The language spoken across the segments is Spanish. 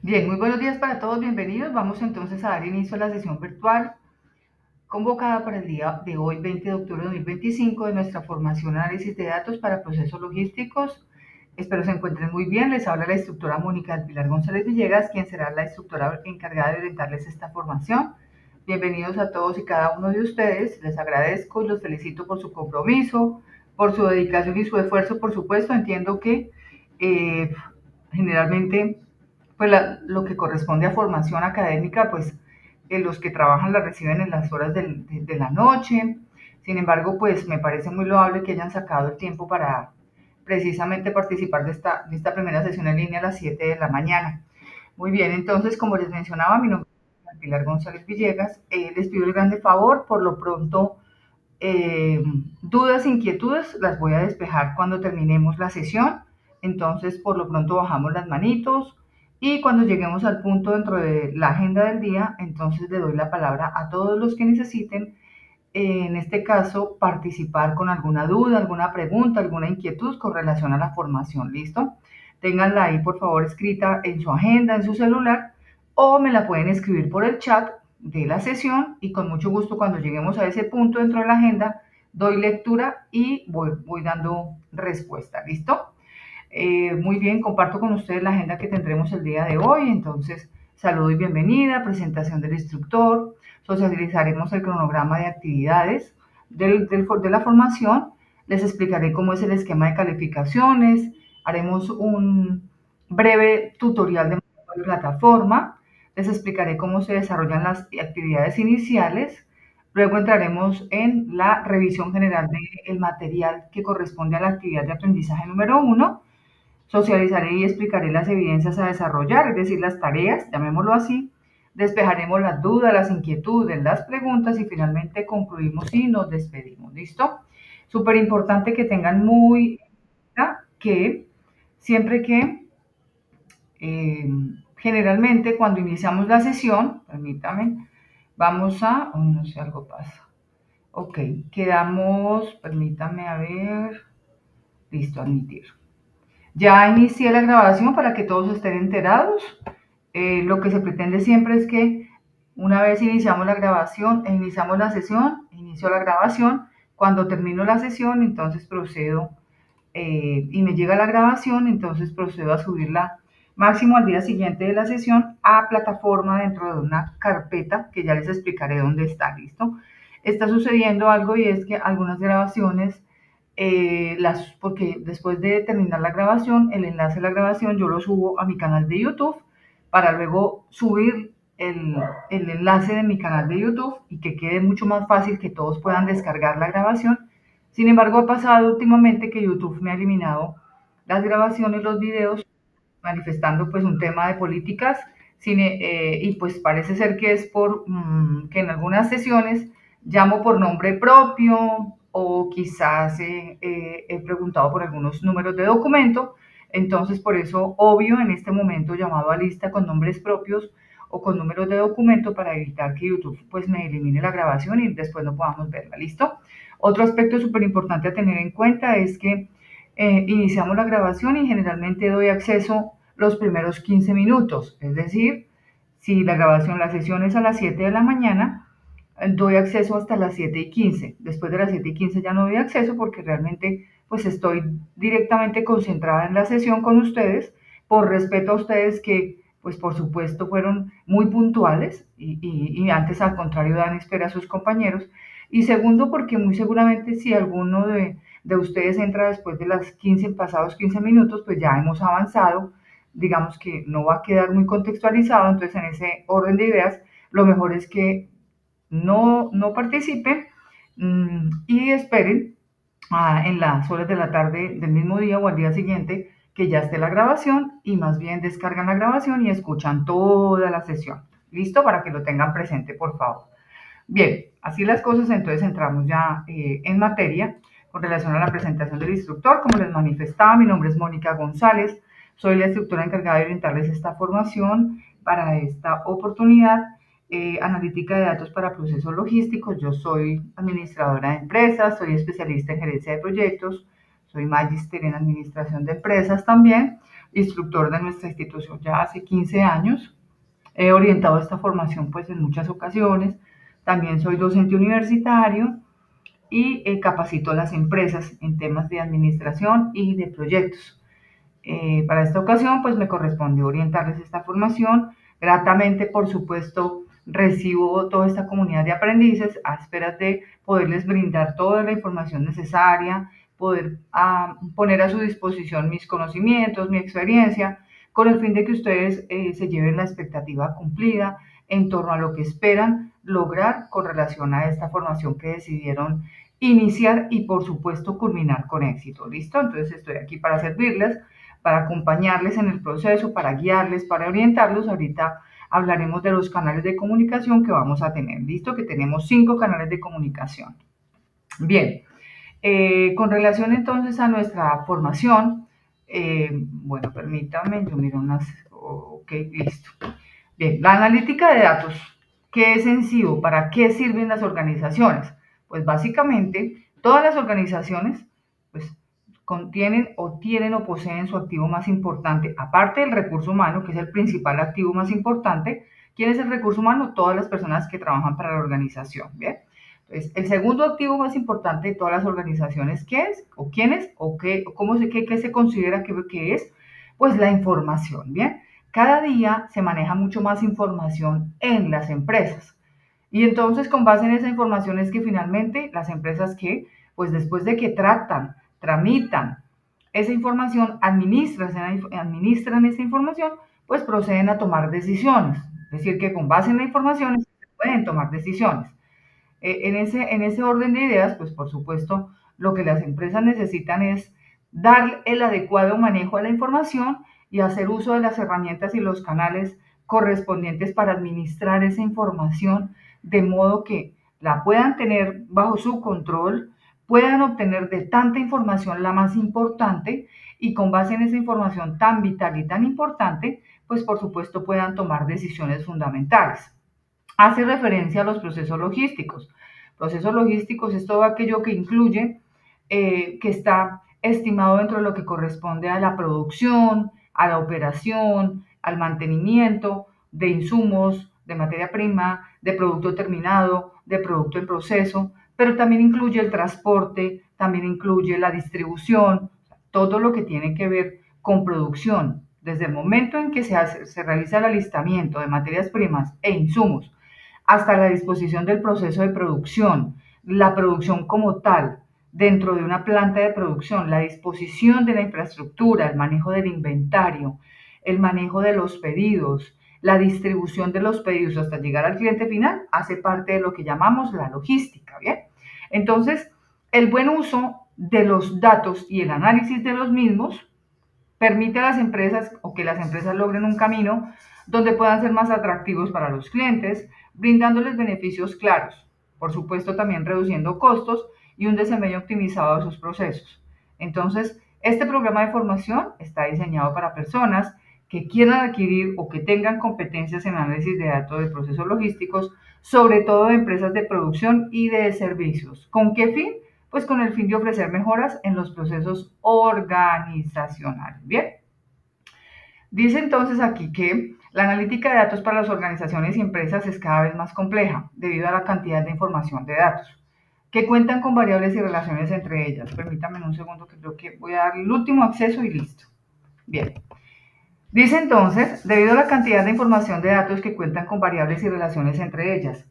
Bien, muy buenos días para todos, bienvenidos. Vamos entonces a dar inicio a la sesión virtual convocada para el día de hoy, 20 de octubre de 2025, de nuestra formación análisis de datos para procesos logísticos. Espero se encuentren muy bien. Les habla la instructora Mónica del Pilar González Villegas, quien será la instructora encargada de orientarles esta formación. Bienvenidos a todos y cada uno de ustedes. Les agradezco y los felicito por su compromiso, por su dedicación y su esfuerzo, por supuesto. Entiendo que eh, generalmente pues lo que corresponde a formación académica, pues los que trabajan la reciben en las horas de la noche. Sin embargo, pues me parece muy loable que hayan sacado el tiempo para precisamente participar de esta primera sesión en línea a las 7 de la mañana. Muy bien, entonces, como les mencionaba, mi nombre es Pilar González Villegas. Les pido el grande favor, por lo pronto, dudas, inquietudes, las voy a despejar cuando terminemos la sesión. Entonces, por lo pronto, bajamos las manitos y cuando lleguemos al punto dentro de la agenda del día, entonces le doy la palabra a todos los que necesiten, en este caso, participar con alguna duda, alguna pregunta, alguna inquietud con relación a la formación. ¿Listo? Ténganla ahí, por favor, escrita en su agenda, en su celular, o me la pueden escribir por el chat de la sesión y con mucho gusto cuando lleguemos a ese punto dentro de la agenda, doy lectura y voy dando respuesta. ¿Listo? Muy bien, comparto con ustedes la agenda que tendremos el día de hoy. Entonces, saludo y bienvenida, presentación del instructor, socializaremos el cronograma de actividades de la formación, les explicaré cómo es el esquema de calificaciones, haremos un breve tutorial de plataforma, les explicaré cómo se desarrollan las actividades iniciales, luego entraremos en la revisión general del material que corresponde a la actividad de aprendizaje número 1. Socializaré y explicaré las evidencias a desarrollar, es decir, las tareas, llamémoslo así. Despejaremos las dudas, las inquietudes, las preguntas y finalmente concluimos y nos despedimos. ¿Listo? Súper importante que tengan muy claro que siempre que generalmente cuando iniciamos la sesión, permítame, vamos a, oh, no sé, algo pasa. Ok, quedamos, permítame a ver, listo, admitir. Ya inicié la grabación para que todos estén enterados. Lo que se pretende siempre es que una vez iniciamos la grabación e iniciamos la sesión, inicio la grabación, cuando termino la sesión, entonces procedo y me llega la grabación, entonces procedo a subirla máximo al día siguiente de la sesión a plataforma dentro de una carpeta que ya les explicaré dónde está, ¿listo? Está sucediendo algo y es que algunas grabaciones porque después de terminar la grabación, el enlace de la grabación yo lo subo a mi canal de YouTube para luego subir el enlace de mi canal de YouTube y que quede mucho más fácil que todos puedan descargar la grabación. Sin embargo, ha pasado últimamente que YouTube me ha eliminado las grabaciones, los videos, manifestando pues un tema de políticas y pues parece ser que es por que en algunas sesiones llamo por nombre propio o quizás he preguntado por algunos números de documento, entonces por eso obvio en este momento llamado a lista con nombres propios o con números de documento para evitar que YouTube pues me elimine la grabación y después no podamos verla, ¿listo? Otro aspecto súper importante a tener en cuenta es que iniciamos la grabación y generalmente doy acceso los primeros 15 minutos, es decir, si la grabación, la sesión es a las 7 de la mañana, doy acceso hasta las 7:15. Después de las 7:15 ya no doy acceso porque realmente pues estoy directamente concentrada en la sesión con ustedes, por respeto a ustedes que pues por supuesto fueron muy puntuales y antes al contrario dan espera a sus compañeros. Y segundo, porque muy seguramente si alguno de ustedes entra después de las 15, pasados 15 minutos, pues ya hemos avanzado, digamos que no va a quedar muy contextualizado, entonces en ese orden de ideas, lo mejor es que no participen y esperen en las horas de la tarde del mismo día o al día siguiente que ya esté la grabación y más bien descargan la grabación y escuchan toda la sesión. ¿Listo? Para que lo tengan presente, por favor. Bien, así las cosas, entonces entramos ya en materia con relación a la presentación del instructor. Como les manifestaba, mi nombre es Mónica González, soy la instructora encargada de orientarles esta formación para esta oportunidad. Analítica de datos para procesos logísticos. Yo soy administradora de empresas, soy especialista en gerencia de proyectos, soy magíster en administración de empresas también, instructor de nuestra institución ya hace 15 años. He orientado esta formación pues en muchas ocasiones. También soy docente universitario y capacito a las empresas en temas de administración y de proyectos. Para esta ocasión, pues me corresponde orientarles esta formación. Gratamente, por supuesto, recibo toda esta comunidad de aprendices a esperas de poderles brindar toda la información necesaria, poder poner a su disposición mis conocimientos, mi experiencia, con el fin de que ustedes se lleven la expectativa cumplida en torno a lo que esperan lograr con relación a esta formación que decidieron iniciar y, por supuesto, culminar con éxito. ¿Listo? Entonces estoy aquí para servirles, para acompañarles en el proceso, para guiarles, para orientarlos. Ahorita hablaremos de los canales de comunicación que vamos a tener. ¿Listo? Que tenemos 5 canales de comunicación. Bien, con relación entonces a nuestra formación, bueno, permítanme, yo miro unas, ok, listo. Bien, la analítica de datos, ¿qué es en sí o para qué sirven las organizaciones? Pues básicamente todas las organizaciones pues contienen o tienen o poseen su activo más importante, aparte del recurso humano, que es el principal activo más importante. ¿Quién es el recurso humano? Todas las personas que trabajan para la organización, ¿bien? Entonces, el segundo activo más importante de todas las organizaciones, ¿qué es? ¿O quién es? ¿O qué? ¿Cómo qué se considera que es? Pues la información, ¿bien? Cada día se maneja mucho más información en las empresas. Y entonces, con base en esa información es que finalmente las empresas que, pues después de que tramitan esa información, administran esa información, pues proceden a tomar decisiones. Es decir, que con base en la información se pueden tomar decisiones. En ese orden de ideas, pues por supuesto, lo que las empresas necesitan es dar el adecuado manejo a la información y hacer uso de las herramientas y los canales correspondientes para administrar esa información de modo que la puedan tener bajo su control, puedan obtener de tanta información la más importante y con base en esa información tan vital y tan importante, pues por supuesto puedan tomar decisiones fundamentales. Hace referencia a los procesos logísticos. Procesos logísticos es todo aquello que incluye, que está estimado dentro de lo que corresponde a la producción, a la operación, al mantenimiento de insumos, de materia prima, de producto terminado, de producto en proceso, pero también incluye el transporte, también incluye la distribución, todo lo que tiene que ver con producción, desde el momento en que se realiza el alistamiento de materias primas e insumos, hasta la disposición del proceso de producción, la producción como tal, dentro de una planta de producción, la disposición de la infraestructura, el manejo del inventario, el manejo de los pedidos, la distribución de los pedidos hasta llegar al cliente final, hace parte de lo que llamamos la logística, ¿bien? Entonces, el buen uso de los datos y el análisis de los mismos permite a las empresas o que las empresas logren un camino donde puedan ser más atractivos para los clientes, brindándoles beneficios claros, por supuesto también reduciendo costos y un desempeño optimizado de sus procesos. Entonces, este programa de formación está diseñado para personas que quieran adquirir o que tengan competencias en análisis de datos de procesos logísticos, sobre todo de empresas de producción y de servicios. ¿Con qué fin? Pues con el fin de ofrecer mejoras en los procesos organizacionales. Bien, dice entonces aquí que la analítica de datos para las organizaciones y empresas es cada vez más compleja debido a la cantidad de información de datos que cuentan con variables y relaciones entre ellas. Permítanme un segundo que creo que voy a dar el último acceso y listo. Bien. Dice entonces, debido a la cantidad de información de datos que cuentan con variables y relaciones entre ellas,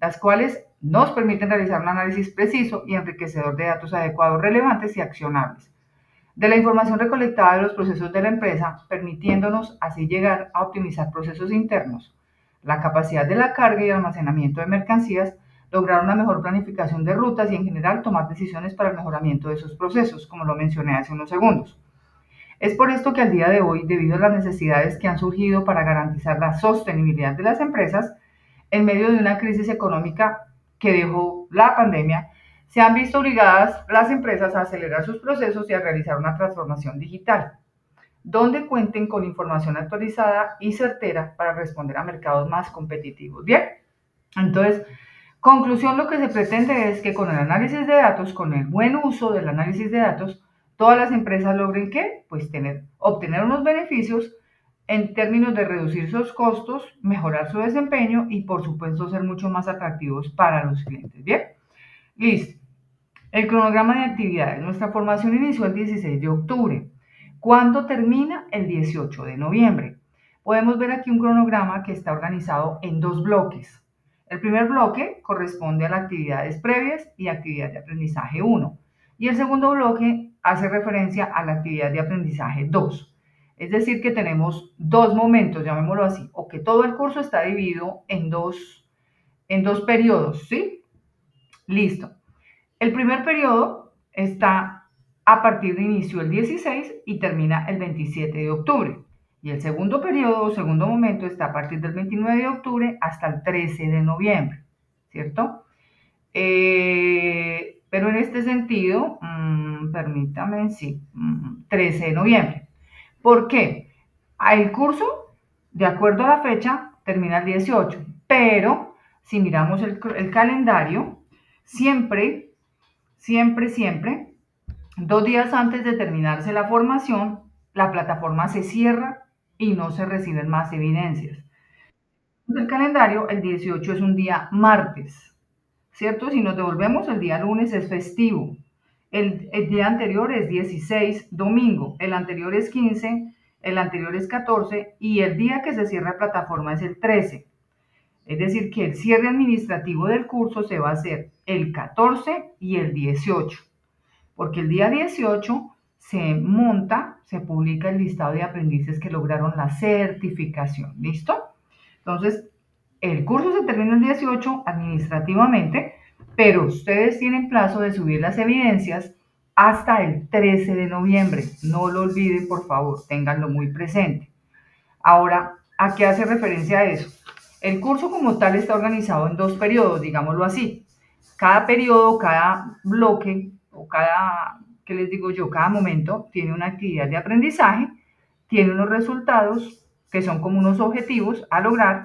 las cuales nos permiten realizar un análisis preciso y enriquecedor de datos adecuados, relevantes y accionables de la información recolectada de los procesos de la empresa, permitiéndonos así llegar a optimizar procesos internos, la capacidad de la carga y almacenamiento de mercancías, lograr una mejor planificación de rutas y en general tomar decisiones para el mejoramiento de esos procesos, como lo mencioné hace unos segundos. Es por esto que al día de hoy, debido a las necesidades que han surgido para garantizar la sostenibilidad de las empresas, en medio de una crisis económica que dejó la pandemia, se han visto obligadas las empresas a acelerar sus procesos y a realizar una transformación digital, donde cuenten con información actualizada y certera para responder a mercados más competitivos. Bien, entonces, conclusión, lo que se pretende es que con el análisis de datos, con el buen uso del análisis de datos, todas las empresas logren ¿qué? Pues obtener unos beneficios en términos de reducir sus costos, mejorar su desempeño y por supuesto ser mucho más atractivos para los clientes. Bien, listo. El cronograma de actividades. Nuestra formación inició el 16 de octubre. ¿Cuándo termina? El 18 de noviembre. Podemos ver aquí un cronograma que está organizado en dos bloques. El primer bloque corresponde a las actividades previas y actividad de aprendizaje 1. Y el segundo bloque hace referencia a la actividad de aprendizaje 2. Es decir, que tenemos dos momentos, llamémoslo así, o que todo el curso está dividido en dos periodos, ¿sí? Listo. El primer periodo está a partir de inicio el 16 y termina el 27 de octubre. Y el segundo periodo o segundo momento está a partir del 29 de octubre hasta el 13 de noviembre, ¿cierto? Pero en este sentido, permítame, sí, 13 de noviembre. ¿Por qué? El curso, de acuerdo a la fecha, termina el 18, pero si miramos el calendario, siempre, 2 días antes de terminarse la formación, la plataforma se cierra y no se reciben más evidencias. El calendario, el 18 es un día martes, ¿cierto? Si nos devolvemos, el día lunes es festivo. El día anterior es 16, domingo. El anterior es 15, el anterior es 14 y el día que se cierra la plataforma es el 13. Es decir, que el cierre administrativo del curso se va a hacer el 14 y el 18, porque el día 18 se publica el listado de aprendices que lograron la certificación. ¿Listo? Entonces, el curso se termina el 18 administrativamente, pero ustedes tienen plazo de subir las evidencias hasta el 13 de noviembre. No lo olviden, por favor, ténganlo muy presente. Ahora, ¿a qué hace referencia eso? El curso como tal está organizado en dos periodos, digámoslo así. Cada periodo, cada bloque o ¿qué les digo yo? Cada momento tiene una actividad de aprendizaje, tiene unos resultados que son como unos objetivos a lograr,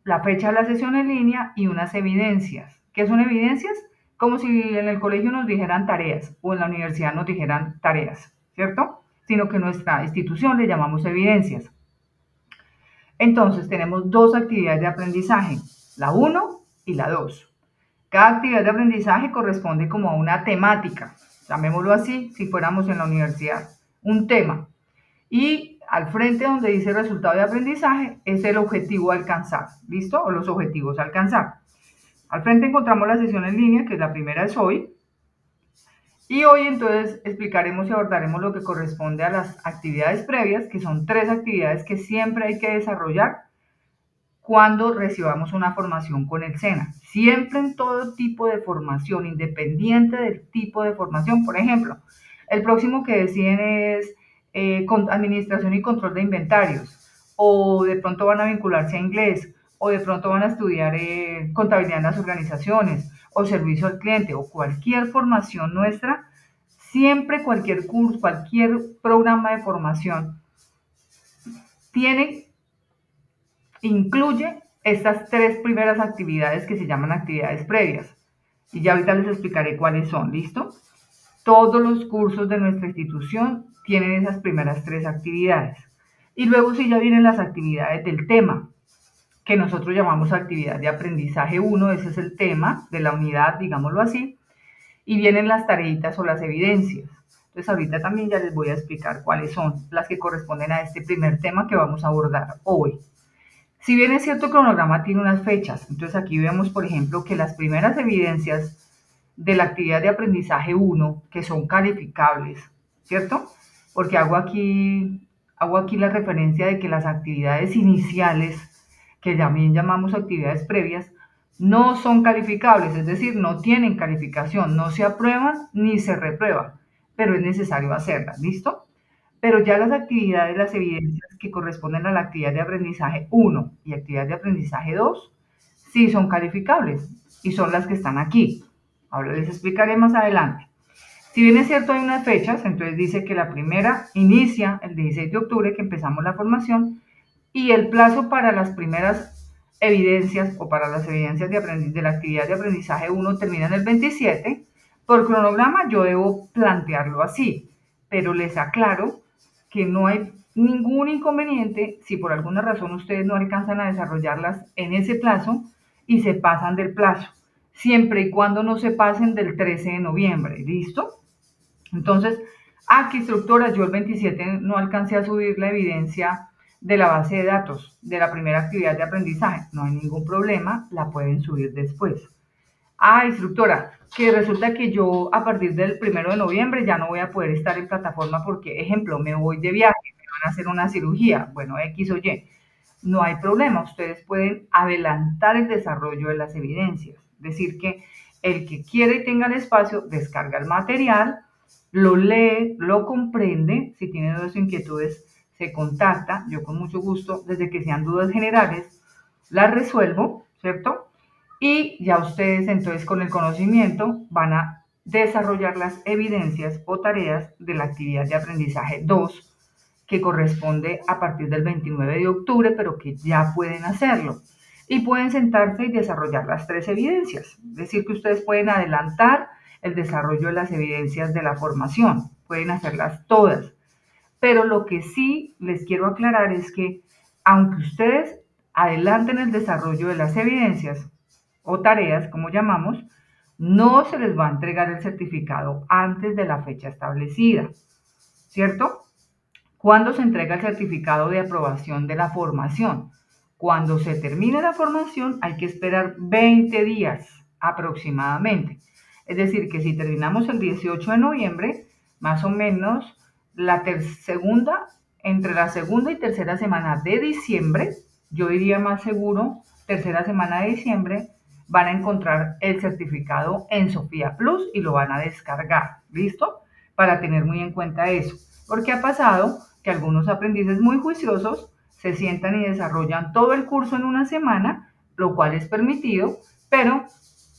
la fecha de la sesión en línea y unas evidencias. ¿Qué son evidencias? Como si en el colegio nos dijeran tareas o en la universidad nos dijeran tareas, ¿cierto? Sino que nuestra institución le llamamos evidencias. Entonces tenemos dos actividades de aprendizaje, la 1 y la 2. Cada actividad de aprendizaje corresponde como a una temática, llamémoslo así, si fuéramos en la universidad, un tema. Y al frente donde dice resultado de aprendizaje es el objetivo a alcanzar, ¿listo? O los objetivos a alcanzar. Al frente encontramos la sesión en línea, que la primera es hoy. Y hoy entonces explicaremos y abordaremos lo que corresponde a las actividades previas, que son 3 actividades que siempre hay que desarrollar cuando recibamos una formación con el SENA. Siempre en todo tipo de formación, independiente del tipo de formación. Por ejemplo, el próximo que deciden es administración y control de inventarios, o de pronto van a vincularse a inglés, o de pronto van a estudiar contabilidad en las organizaciones, o servicio al cliente, o cualquier formación nuestra, siempre cualquier curso, cualquier programa de formación incluye estas 3 primeras actividades que se llaman actividades previas. Y ya ahorita les explicaré cuáles son, ¿listo? Todos los cursos de nuestra institución tienen esas primeras 3 actividades. Y luego sí ya vienen las actividades del tema, que nosotros llamamos actividad de aprendizaje 1, ese es el tema de la unidad, digámoslo así, y vienen las tareitas o las evidencias. Entonces ahorita también ya les voy a explicar cuáles son las que corresponden a este primer tema que vamos a abordar hoy. Si bien es cierto, el cronograma tiene unas fechas, entonces aquí vemos, por ejemplo, que las primeras evidencias de la actividad de aprendizaje 1, que son calificables, ¿cierto? Porque hago aquí la referencia de que las actividades iniciales, que también llamamos actividades previas, no son calificables, es decir, no tienen calificación, no se aprueban ni se reprueban, pero es necesario hacerlas, ¿listo? Pero ya las actividades, las evidencias que corresponden a la actividad de aprendizaje 1 y actividad de aprendizaje 2, sí son calificables y son las que están aquí. Ahora les explicaré más adelante. Si bien es cierto hay unas fechas, entonces dice que la primera inicia el 16 de octubre, que empezamos la formación, y el plazo para las primeras evidencias o para las evidencias de la actividad de aprendizaje 1 termina en el 27, Por cronograma yo debo plantearlo así, pero les aclaro que no hay ningún inconveniente si por alguna razón ustedes no alcanzan a desarrollarlas en ese plazo y se pasan del plazo, siempre y cuando no se pasen del 13 de noviembre, ¿listo? Entonces, aquí, instructora, yo el 27 no alcancé a subir la evidencia de la base de datos de la primera actividad de aprendizaje. No hay ningún problema, la pueden subir después. Ah, instructora, que resulta que yo a partir del 1 de noviembre ya no voy a poder estar en plataforma porque, ejemplo, me voy de viaje, me van a hacer una cirugía, bueno, X o Y. No hay problema, ustedes pueden adelantar el desarrollo de las evidencias. Es decir, que el que quiere y tenga el espacio, descarga el material, lo lee, lo comprende, si tiene dudas o inquietudes, se contacta, yo con mucho gusto, desde que sean dudas generales, las resuelvo, ¿cierto? Y ya ustedes entonces con el conocimiento van a desarrollar las evidencias o tareas de la actividad de aprendizaje 2, que corresponde a partir del 29 de octubre, pero que ya pueden hacerlo. Y pueden sentarse y desarrollar las 3 evidencias. Es decir, que ustedes pueden adelantar el desarrollo de las evidencias de la formación. Pueden hacerlas todas. Pero lo que sí les quiero aclarar es que aunque ustedes adelanten el desarrollo de las evidencias o tareas, como llamamos, no se les va a entregar el certificado antes de la fecha establecida, ¿cierto? ¿Cuándo se entrega el certificado de aprobación de la formación? Cuando se termine la formación hay que esperar 20 días aproximadamente. Es decir, que si terminamos el 18 de noviembre, más o menos entre la segunda y tercera semana de diciembre, yo diría más seguro, tercera semana de diciembre, van a encontrar el certificado en Sofía Plus y lo van a descargar. ¿Listo? Para tener muy en cuenta eso. Porque ha pasado que algunos aprendices muy juiciosos se sientan y desarrollan todo el curso en una semana, lo cual es permitido, pero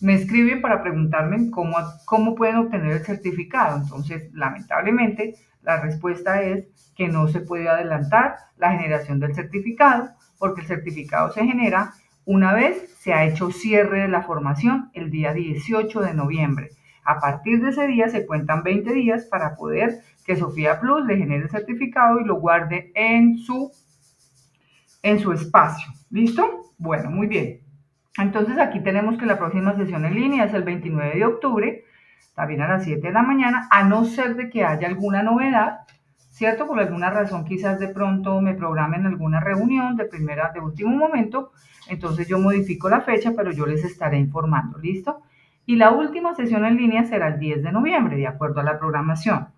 me escriben para preguntarme cómo pueden obtener el certificado. Entonces, lamentablemente, la respuesta es que no se puede adelantar la generación del certificado, porque el certificado se genera una vez se ha hecho cierre de la formación el día 18 de noviembre. A partir de ese día se cuentan 20 días para poder que Sofía Plus le genere el certificado y lo guarde en su espacio. ¿Listo? Bueno, muy bien. Entonces aquí tenemos que la próxima sesión en línea es el 29 de octubre, también a las 7 de la mañana, a no ser de que haya alguna novedad, ¿cierto? Por alguna razón quizás de pronto me programen alguna reunión de último momento, entonces yo modifico la fecha, pero yo les estaré informando, ¿listo? Y la última sesión en línea será el 10 de noviembre, de acuerdo a la programación.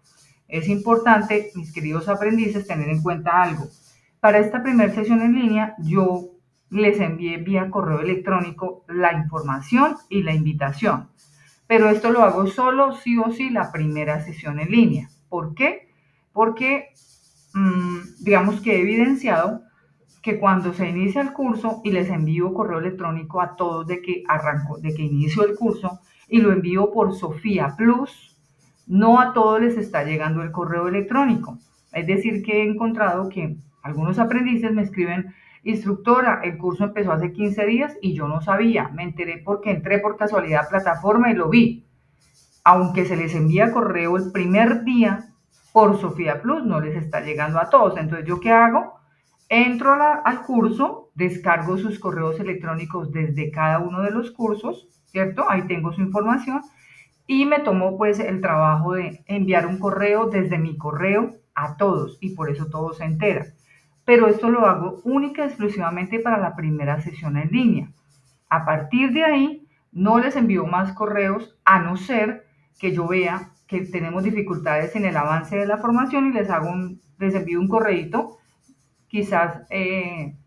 Es importante, mis queridos aprendices, tener en cuenta algo. Para esta primera sesión en línea, yo les envié vía correo electrónico la información y la invitación. Pero esto lo hago solo, sí o sí, la primera sesión en línea. ¿Por qué? Porque, digamos que he evidenciado que cuando se inicia el curso y les envío correo electrónico a todos de que inicio el curso y lo envío por Sofía Plus, no a todos les está llegando el correo electrónico. Es decir, que he encontrado que algunos aprendices me escriben: instructora, el curso empezó hace 15 días y yo no sabía, me enteré porque entré por casualidad a plataforma y lo vi. Aunque se les envía correo el primer día por Sofía Plus, no les está llegando a todos. Entonces, ¿yo qué hago? Entro al curso, descargo sus correos electrónicos desde cada uno de los cursos, ¿cierto? Ahí tengo su información y me tomo pues el trabajo de enviar un correo desde mi correo a todos y por eso todos se enteran. Pero esto lo hago única y exclusivamente para la primera sesión en línea. A partir de ahí, no les envío más correos a no ser que yo vea que tenemos dificultades en el avance de la formación y les envío un correíto quizás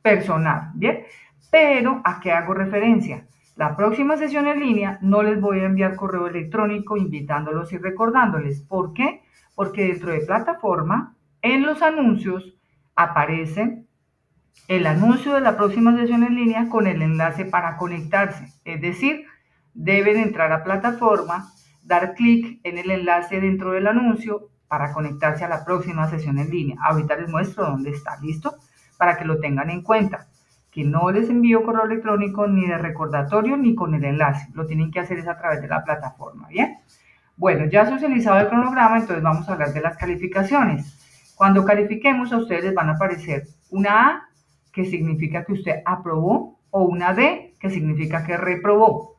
personal, ¿bien? Pero ¿a qué hago referencia? La próxima sesión en línea no les voy a enviar correo electrónico invitándolos y recordándoles. ¿Por qué? Porque dentro de plataforma, en los anuncios, aparece el anuncio de la próxima sesión en línea con el enlace para conectarse. Es decir, deben entrar a plataforma, dar clic en el enlace dentro del anuncio para conectarse a la próxima sesión en línea. Ahorita les muestro dónde está, ¿listo? Para que lo tengan en cuenta, que no les envío correo electrónico ni de recordatorio ni con el enlace. Lo tienen que hacer es a través de la plataforma, ¿bien? Bueno, ya socializado el cronograma, entonces vamos a hablar de las calificaciones. Cuando califiquemos, a ustedes les van a aparecer una A, que significa que usted aprobó, o una D, que significa que reprobó.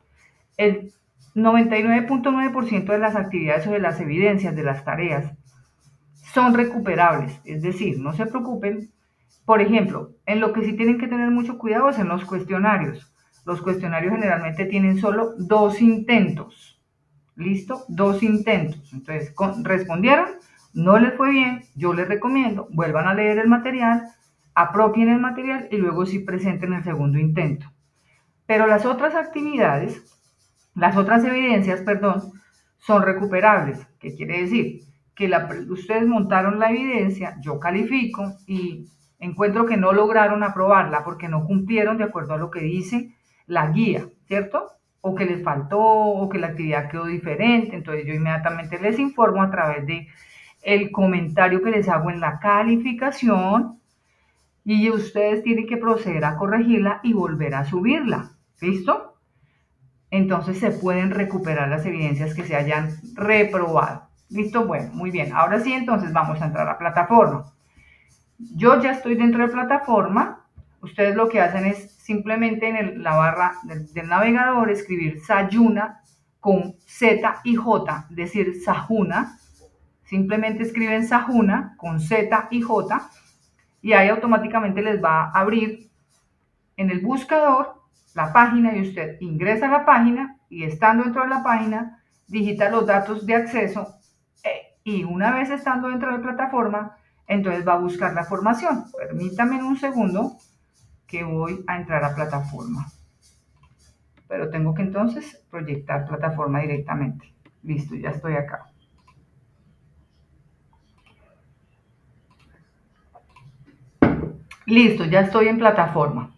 El 99.9% de las actividades o de las evidencias de las tareas son recuperables, es decir, no se preocupen. Por ejemplo, en lo que sí tienen que tener mucho cuidado es en los cuestionarios. Los cuestionarios generalmente tienen solo 2 intentos. ¿Listo? 2 intentos. Entonces, respondieron, no les fue bien, yo les recomiendo, vuelvan a leer el material, apropien el material y luego sí presenten el segundo intento. Pero las otras actividades, las otras evidencias, perdón, son recuperables. ¿Qué quiere decir? Que ustedes montaron la evidencia, yo califico y encuentro que no lograron aprobarla porque no cumplieron de acuerdo a lo que dice la guía, ¿cierto? O que les faltó, o que la actividad quedó diferente. Entonces yo inmediatamente les informo a través de el comentario que les hago en la calificación y ustedes tienen que proceder a corregirla y volver a subirla. ¿Listo? Entonces se pueden recuperar las evidencias que se hayan reprobado. ¿Listo? Bueno, muy bien. Ahora sí, entonces vamos a entrar a plataforma. Yo ya estoy dentro de plataforma. Ustedes lo que hacen es simplemente en la barra del navegador escribir Sayuna con Z y J, decir Sajuna. Simplemente escriben Sajuna con Z y J y ahí automáticamente les va a abrir en el buscador la página y usted ingresa a la página y estando dentro de la página digita los datos de acceso y una vez estando dentro de la plataforma, entonces va a buscar la formación. Permítanme un segundo que voy a entrar a plataforma. Pero tengo que entonces proyectar plataforma directamente. Listo, ya estoy acá. Listo, ya estoy en plataforma.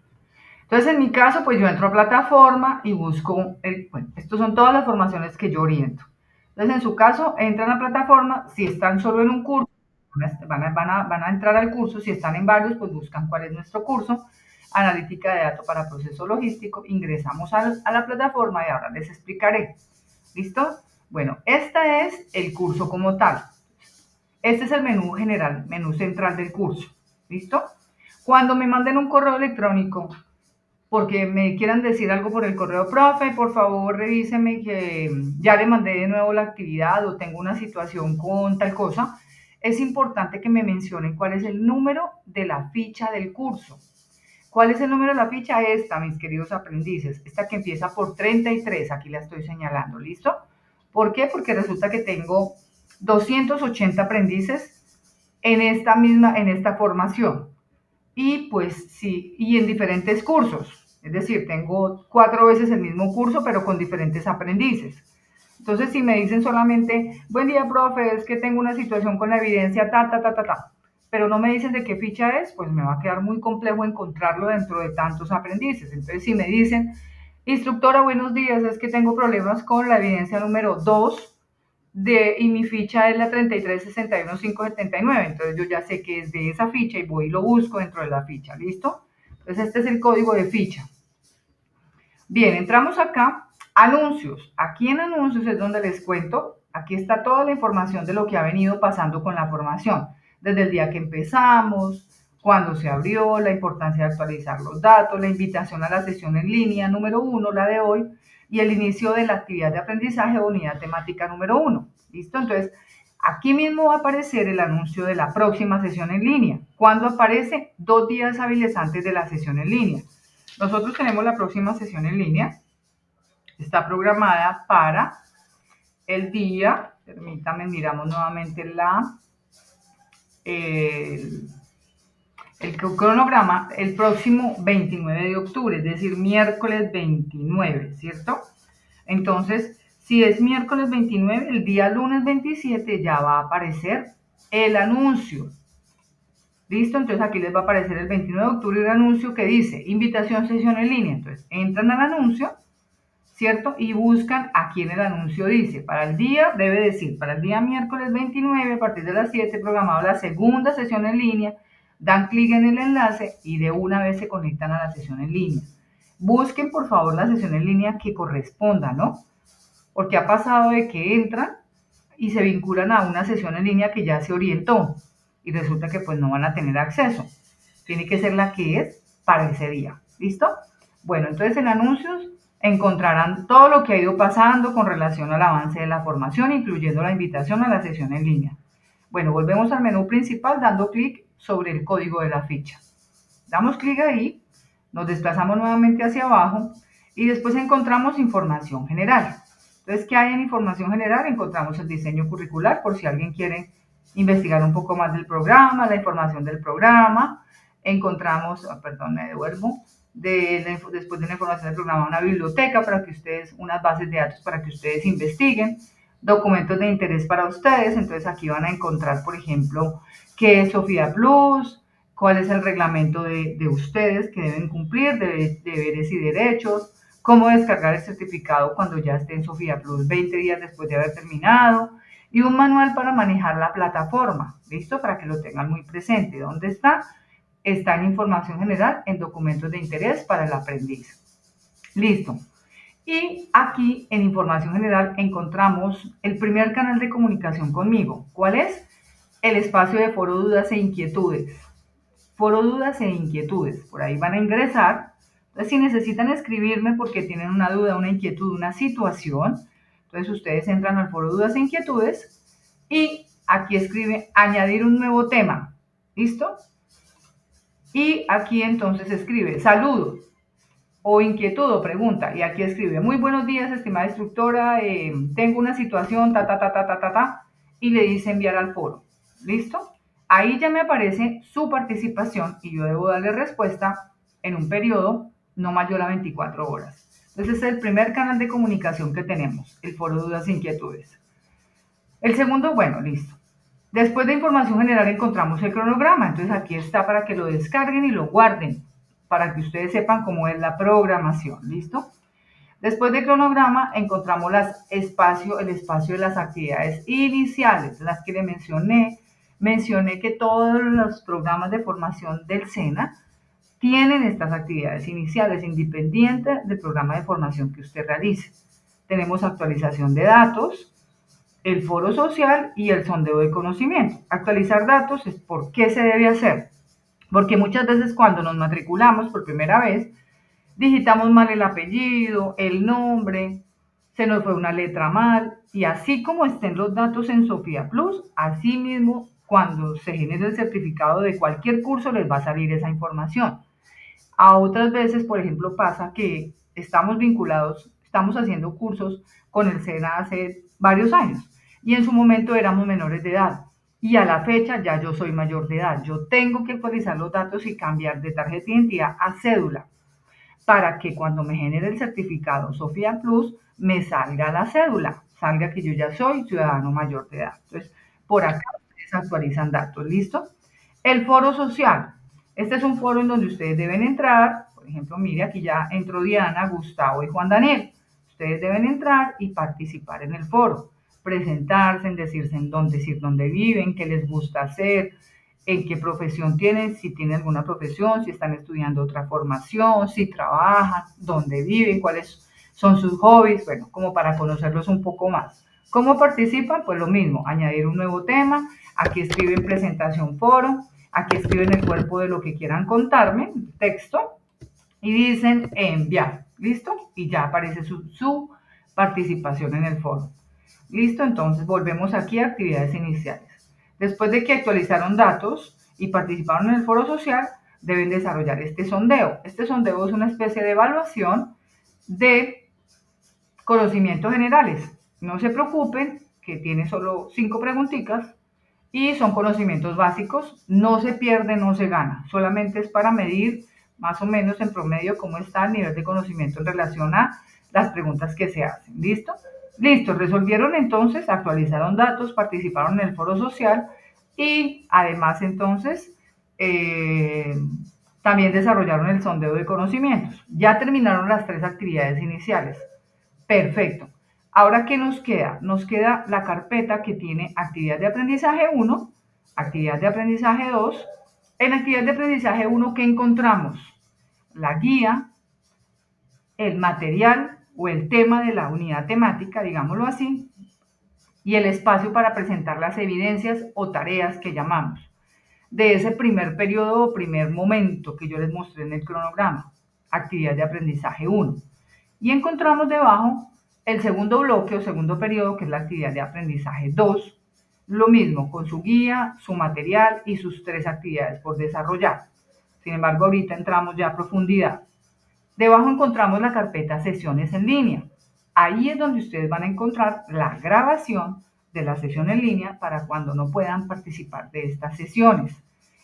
Entonces, en mi caso, pues yo entro a plataforma y busco, bueno, estas son todas las formaciones que yo oriento. Entonces, en su caso, entran a plataforma, si están solo en un curso, van a entrar al curso, si están en varios, pues buscan cuál es nuestro curso, analítica de datos para proceso logístico, ingresamos a la plataforma y ahora les explicaré. ¿Listo? Bueno, este es el curso como tal. Este es el menú general, menú central del curso. ¿Listo? Cuando me manden un correo electrónico porque me quieran decir algo por el correo, profe, por favor revíseme que ya le mandé de nuevo la actividad o tengo una situación con tal cosa, es importante que me mencionen cuál es el número de la ficha del curso. ¿Cuál es el número de la ficha? Esta, mis queridos aprendices, esta que empieza por 33, aquí la estoy señalando, ¿listo? ¿Por qué? Porque resulta que tengo 280 aprendices en esta formación. Y pues sí, y en diferentes cursos. Es decir, tengo 4 veces el mismo curso, pero con diferentes aprendices. Entonces, si me dicen solamente, buen día, profe, es que tengo una situación con la evidencia, pero no me dicen de qué ficha es, pues me va a quedar muy complejo encontrarlo dentro de tantos aprendices. Entonces, si me dicen, instructora, buenos días, es que tengo problemas con la evidencia número 2 y mi ficha es la 3361579, entonces yo ya sé que es de esa ficha y voy y lo busco dentro de la ficha, ¿listo? Entonces este es el código de ficha. Bien, entramos acá, anuncios. Aquí en anuncios es donde les cuento, aquí está toda la información de lo que ha venido pasando con la formación, desde el día que empezamos, cuándo se abrió, la importancia de actualizar los datos, la invitación a la sesión en línea número 1, la de hoy, y el inicio de la actividad de aprendizaje o unidad temática número 1. ¿Listo? Entonces, aquí mismo va a aparecer el anuncio de la próxima sesión en línea. ¿Cuándo aparece? 2 días hábiles antes de la sesión en línea. Nosotros tenemos la próxima sesión en línea. Está programada para el día, permítanme, miramos nuevamente el cronograma, el próximo 29 de octubre, es decir, miércoles 29, ¿cierto? Entonces, si es miércoles 29, el día lunes 27 ya va a aparecer el anuncio. ¿Listo? Entonces aquí les va a aparecer el 29 de octubre el anuncio que dice invitación sesión en línea. Entonces entran al anuncio, ¿cierto? Y buscan aquí en el anuncio dice, para el día, debe decir, para el día miércoles 29 a partir de las 7 programado la segunda sesión en línea, dan clic en el enlace y de una vez se conectan a la sesión en línea. Busquen por favor la sesión en línea que corresponda, ¿no? Porque ha pasado de que entran y se vinculan a una sesión en línea que ya se orientó y resulta que pues no van a tener acceso. Tiene que ser la que es para ese día. ¿Listo? Bueno, entonces en anuncios encontrarán todo lo que ha ido pasando con relación al avance de la formación, incluyendo la invitación a la sesión en línea. Bueno, volvemos al menú principal dando clic sobre el código de la ficha. Damos clic ahí, nos desplazamos nuevamente hacia abajo y después encontramos información general. Entonces, ¿qué hay en información general? Encontramos el diseño curricular por si alguien quiere investigar un poco más del programa, la información del programa. Encontramos, perdón, me devuelvo, después de la información del programa, una biblioteca para que ustedes, unas bases de datos para que ustedes investiguen, documentos de interés para ustedes. Entonces aquí van a encontrar, por ejemplo, qué es Sofía Plus, cuál es el reglamento de ustedes que deben cumplir, de deberes y derechos, cómo descargar el certificado cuando ya esté en Sofía Plus 20 días después de haber terminado, y un manual para manejar la plataforma, ¿listo? Para que lo tengan muy presente. ¿Dónde está? Está en información general, en documentos de interés para el aprendiz. Listo. Y aquí en información general encontramos el primer canal de comunicación conmigo. ¿Cuál es? El espacio de foro dudas e inquietudes. Foro dudas e inquietudes. Por ahí van a ingresar. Entonces, si necesitan escribirme porque tienen una duda, una inquietud, una situación, entonces ustedes entran al foro dudas e inquietudes y aquí escribe añadir un nuevo tema. ¿Listo? Y aquí entonces escribe saludos o inquietud o pregunta. Y aquí escribe, muy buenos días, estimada instructora, tengo una situación, y le dice enviar al foro. ¿Listo? Ahí ya me aparece su participación y yo debo darle respuesta en un periodo no mayor a 24 horas. Entonces es el primer canal de comunicación que tenemos, el foro dudas e inquietudes. El segundo, bueno, listo. Después de información general encontramos el cronograma, entonces aquí está para que lo descarguen y lo guarden, para que ustedes sepan cómo es la programación, ¿listo? Después del cronograma encontramos el espacio de las actividades iniciales, las que le mencioné que todos los programas de formación del SENA tienen estas actividades iniciales, independientes del programa de formación que usted realice. Tenemos actualización de datos, el foro social y el sondeo de conocimiento. Actualizar datos es por qué se debe hacer. Porque muchas veces cuando nos matriculamos por primera vez, digitamos mal el apellido, el nombre, se nos fue una letra mal, y así como estén los datos en Sofía Plus, así mismo cuando se genere el certificado de cualquier curso les va a salir esa información. A otras veces, por ejemplo, pasa que estamos vinculados, estamos haciendo cursos con el SENA hace varios años y en su momento éramos menores de edad y a la fecha ya yo soy mayor de edad. Yo tengo que actualizar los datos y cambiar de tarjeta de identidad a cédula para que cuando me genere el certificado Sofía Plus me salga la cédula, salga que yo ya soy ciudadano mayor de edad. Entonces, por acá ustedes actualizan datos, ¿listo? El foro social. Este es un foro en donde ustedes deben entrar. Por ejemplo, mire, aquí ya entró Diana, Gustavo y Juan Daniel. Ustedes deben entrar y participar en el foro, presentarse, decir dónde viven, qué les gusta hacer, en qué profesión tienen, si tienen alguna profesión, si están estudiando otra formación, si trabajan, dónde viven, cuáles son sus hobbies, bueno, como para conocerlos un poco más. ¿Cómo participan? Pues lo mismo, añadir un nuevo tema, aquí escriben presentación foro, aquí escriben el cuerpo de lo que quieran contarme, texto, y dicen enviar, ¿listo? Y ya aparece su participación en el foro. ¿Listo? Entonces volvemos aquí a actividades iniciales. Después de que actualizaron datos y participaron en el foro social, deben desarrollar este sondeo. Este sondeo es una especie de evaluación de conocimientos generales. No se preocupen, que tiene solo 5 preguntitas y son conocimientos básicos. No se pierde, no se gana. Solamente es para medir más o menos en promedio cómo está el nivel de conocimiento en relación a las preguntas que se hacen. ¿Listo? Listo, resolvieron entonces, actualizaron datos, participaron en el foro social y además entonces también desarrollaron el sondeo de conocimientos. Ya terminaron las 3 actividades iniciales. Perfecto. Ahora, ¿qué nos queda? Nos queda la carpeta que tiene actividad de aprendizaje 1, actividad de aprendizaje 2. En actividad de aprendizaje 1, ¿qué encontramos? La guía, el material o el tema de la unidad temática, digámoslo así, y el espacio para presentar las evidencias o tareas que llamamos de ese primer periodo o primer momento que yo les mostré en el cronograma, actividad de aprendizaje 1. Y encontramos debajo el segundo bloque o segundo periodo, que es la actividad de aprendizaje 2. Lo mismo, con su guía, su material y sus 3 actividades por desarrollar. Sin embargo, ahorita entramos ya a profundidad. Debajo encontramos la carpeta sesiones en línea. Ahí es donde ustedes van a encontrar la grabación de la sesión en línea para cuando no puedan participar de estas sesiones.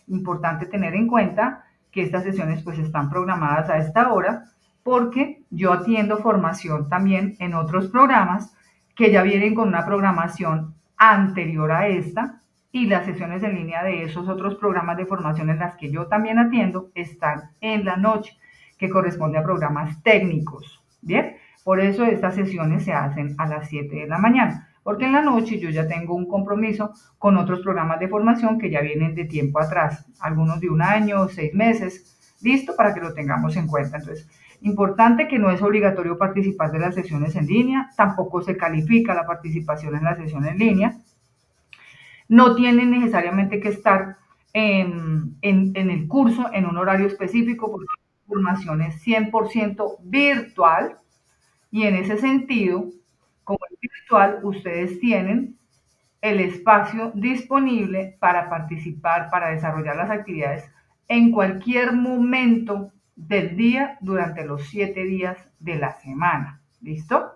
Importante tener en cuenta que estas sesiones pues están programadas a esta hora porque yo atiendo formación también en otros programas que ya vienen con una programación anterior a esta, y las sesiones en línea de esos otros programas de formación en las que yo también atiendo están en la noche, que corresponde a programas técnicos. Bien, por eso estas sesiones se hacen a las 7 de la mañana, porque en la noche yo ya tengo un compromiso con otros programas de formación que ya vienen de tiempo atrás, algunos de 1 año, 6 meses, listo, para que lo tengamos en cuenta. Entonces, importante que no es obligatorio participar de las sesiones en línea, tampoco se califica la participación en la sesión en línea, no tienen necesariamente que estar en el curso en un horario específico porque la formación es 100% virtual, y en ese sentido, como es virtual, ustedes tienen el espacio disponible para participar, para desarrollar las actividades en cualquier momento del día durante los 7 días de la semana. ¿Listo?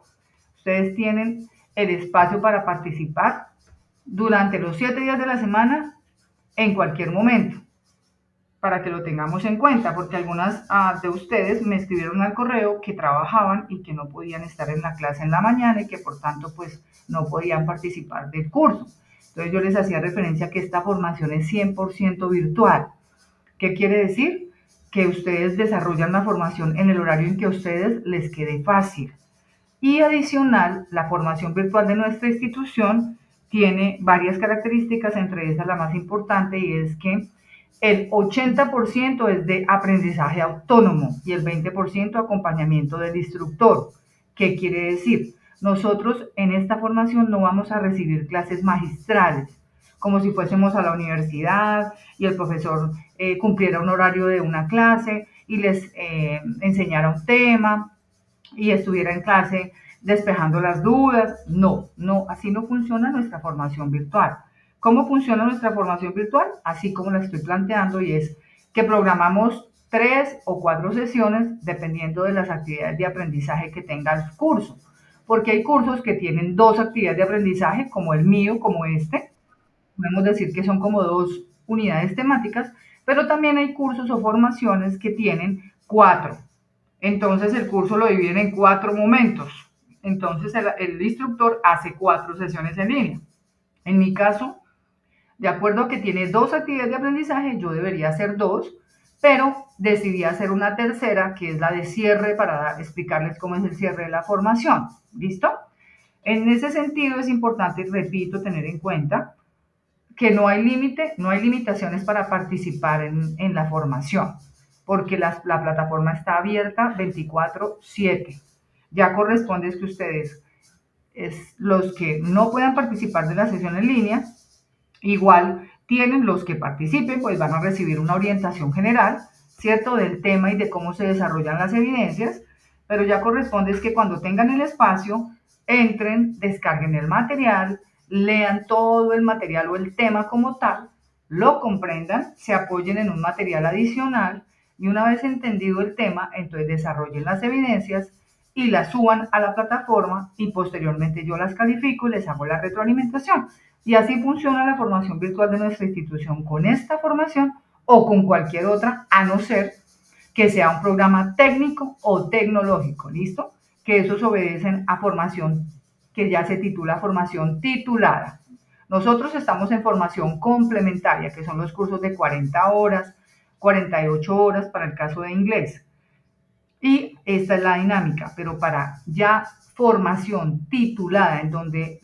Ustedes tienen el espacio para participar durante los 7 días de la semana en cualquier momento, para que lo tengamos en cuenta, porque algunas de ustedes me escribieron al correo que trabajaban y que no podían estar en la clase en la mañana y que por tanto pues no podían participar del curso. Entonces yo les hacía referencia a que esta formación es 100% virtual. ¿Qué quiere decir? Que ustedes desarrollan la formación en el horario en que a ustedes les quede fácil. Y adicional, la formación virtual de nuestra institución tiene varias características, entre esas la más importante, y es que el 80% es de aprendizaje autónomo y el 20% acompañamiento del instructor. ¿Qué quiere decir? Nosotros en esta formación no vamos a recibir clases magistrales, como si fuésemos a la universidad y el profesor cumpliera un horario de una clase y les enseñara un tema y estuviera en clase despejando las dudas. No, así no funciona nuestra formación virtual. ¿Cómo funciona nuestra formación virtual? Así como la estoy planteando, y es que programamos 3 o 4 sesiones dependiendo de las actividades de aprendizaje que tenga el curso. Porque hay cursos que tienen 2 actividades de aprendizaje, como el mío, como este. Podemos decir que son como 2 unidades temáticas, pero también hay cursos o formaciones que tienen 4. Entonces el curso lo dividen en 4 momentos. Entonces el instructor hace 4 sesiones en línea. En mi caso, de acuerdo a que tiene 2 actividades de aprendizaje, yo debería hacer 2, pero decidí hacer una tercera, que es la de cierre, para explicarles cómo es el cierre de la formación. ¿Listo? En ese sentido es importante, repito, tener en cuenta que no hay límite, no hay limitaciones para participar en la formación, porque la plataforma está abierta 24/7. Ya corresponde es que ustedes, los que no puedan participar de la sesión en línea, igual tienen los que participen, pues van a recibir una orientación general, ¿cierto?, del tema y de cómo se desarrollan las evidencias, pero ya corresponde es que cuando tengan el espacio, entren, descarguen el material, lean todo el material o el tema como tal, lo comprendan, se apoyen en un material adicional y una vez entendido el tema, entonces desarrollen las evidencias y las suban a la plataforma y posteriormente yo las califico y les hago la retroalimentación. Y así funciona la formación virtual de nuestra institución con esta formación o con cualquier otra, a no ser que sea un programa técnico o tecnológico, ¿listo? Que esos obedecen a formación que ya se titula formación titulada. Nosotros estamos en formación complementaria, que son los cursos de 40 horas, 48 horas para el caso de inglés. Y esta es la dinámica, pero para ya formación titulada, en donde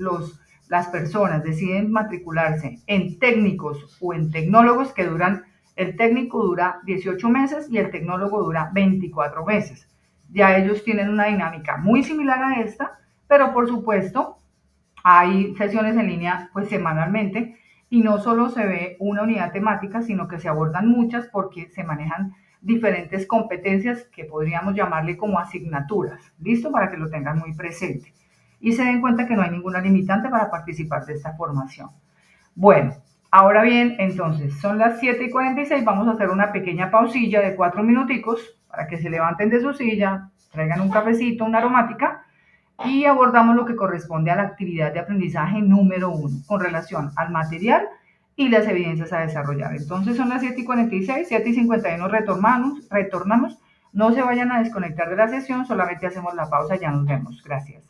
las personas deciden matricularse en técnicos o en tecnólogos que duran, el técnico dura 18 meses y el tecnólogo dura 24 meses. Ya ellos tienen una dinámica muy similar a esta, pero por supuesto Hay sesiones en línea pues semanalmente y no solo se ve una unidad temática, sino que se abordan muchas porque se manejan diferentes competencias que podríamos llamarle como asignaturas. ¿Listo? Para que lo tengan muy presente. Y se den cuenta que no hay ninguna limitante para participar de esta formación. Bueno, ahora bien, entonces son las 7:46, vamos a hacer una pequeña pausilla de 4 minuticos para que se levanten de su silla, traigan un cafecito, una aromática y abordamos lo que corresponde a la actividad de aprendizaje número 1 con relación al material y las evidencias a desarrollar. Entonces son las 7:46, 7:51 retornamos. No se vayan a desconectar de la sesión, solamente hacemos la pausa, ya nos vemos. Gracias.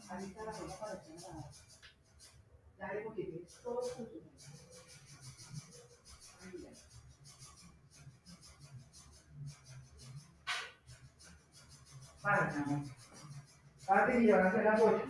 Ahí está la cosa para echar. Dale poquito, todo junto. Párate, amor. Párate y llevar a hacer las 8.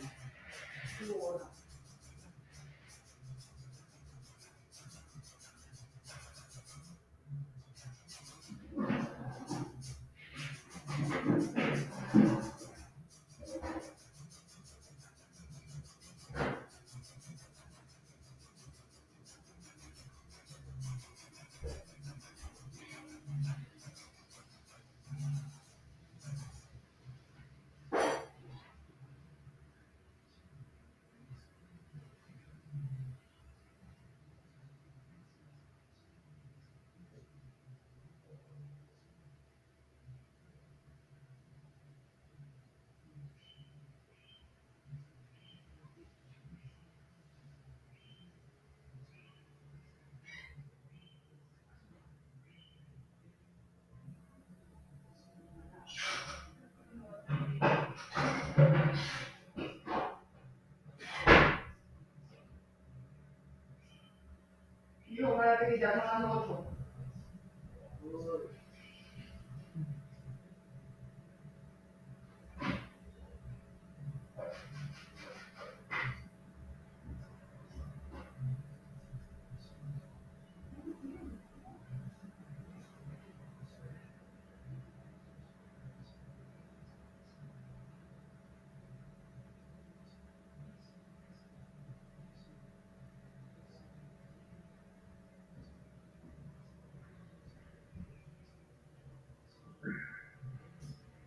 Yo, párate que ya son las 8.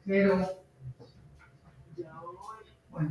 Pero, bueno.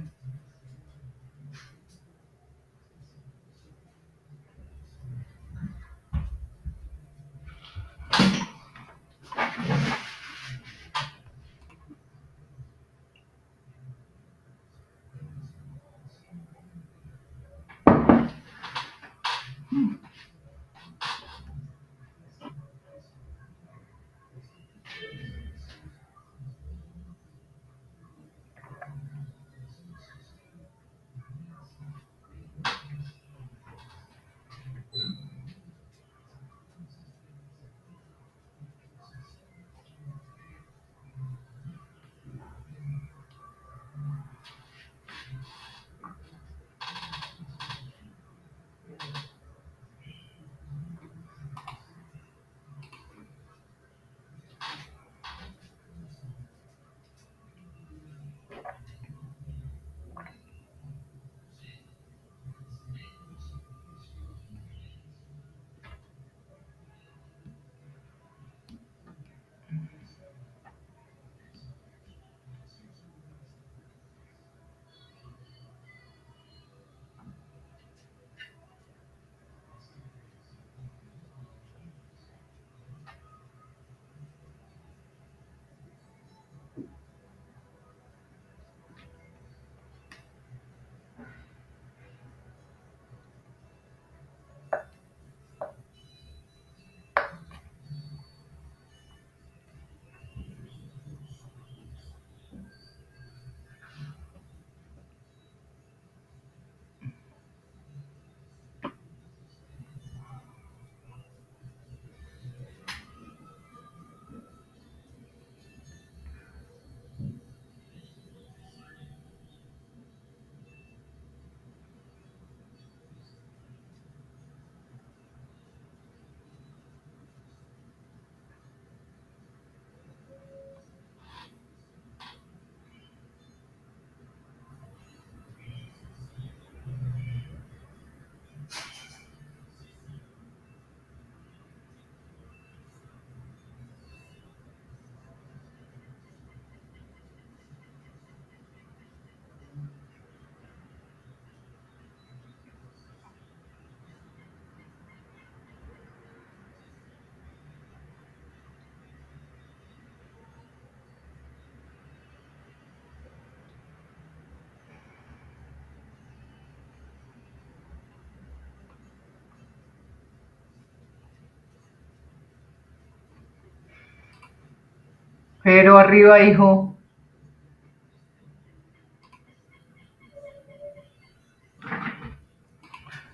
Pero arriba, hijo.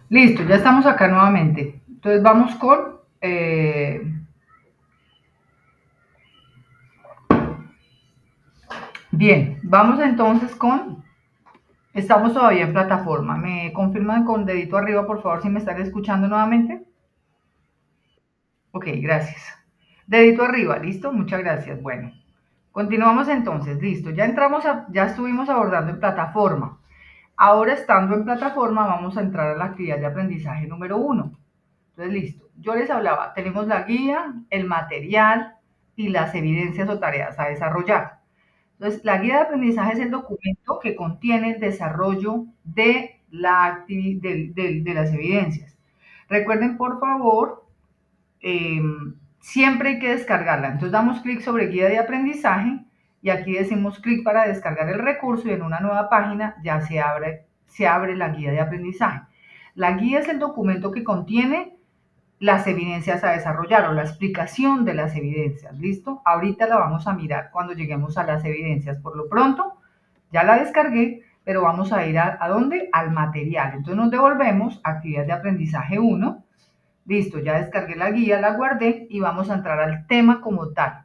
Listo, ya estamos acá nuevamente. Entonces vamos con... bien, vamos entonces con... Estamos todavía en plataforma. ¿Me confirman con dedito arriba, por favor, si me están escuchando nuevamente? Ok, gracias. Dedito arriba, ¿listo? Muchas gracias. Bueno, continuamos entonces, listo. Ya estuvimos abordando en plataforma. Ahora, estando en plataforma, vamos a entrar a la actividad de aprendizaje número 1. Entonces, listo. Yo les hablaba, tenemos la guía, el material y las evidencias o tareas a desarrollar. Entonces, la guía de aprendizaje es el documento que contiene el desarrollo de las evidencias. Recuerden, por favor, eh, siempre hay que descargarla. Entonces damos clic sobre guía de aprendizaje y aquí decimos clic para descargar el recurso y en una nueva página ya se abre la guía de aprendizaje. La guía es el documento que contiene las evidencias a desarrollar o la explicación de las evidencias. ¿Listo? Ahorita la vamos a mirar cuando lleguemos a las evidencias. Por lo pronto, ya la descargué, pero vamos a ir ¿a dónde? Al material. Entonces nos devolvemos a actividad de aprendizaje 1. Listo, ya descargué la guía, la guardé y vamos a entrar al tema como tal,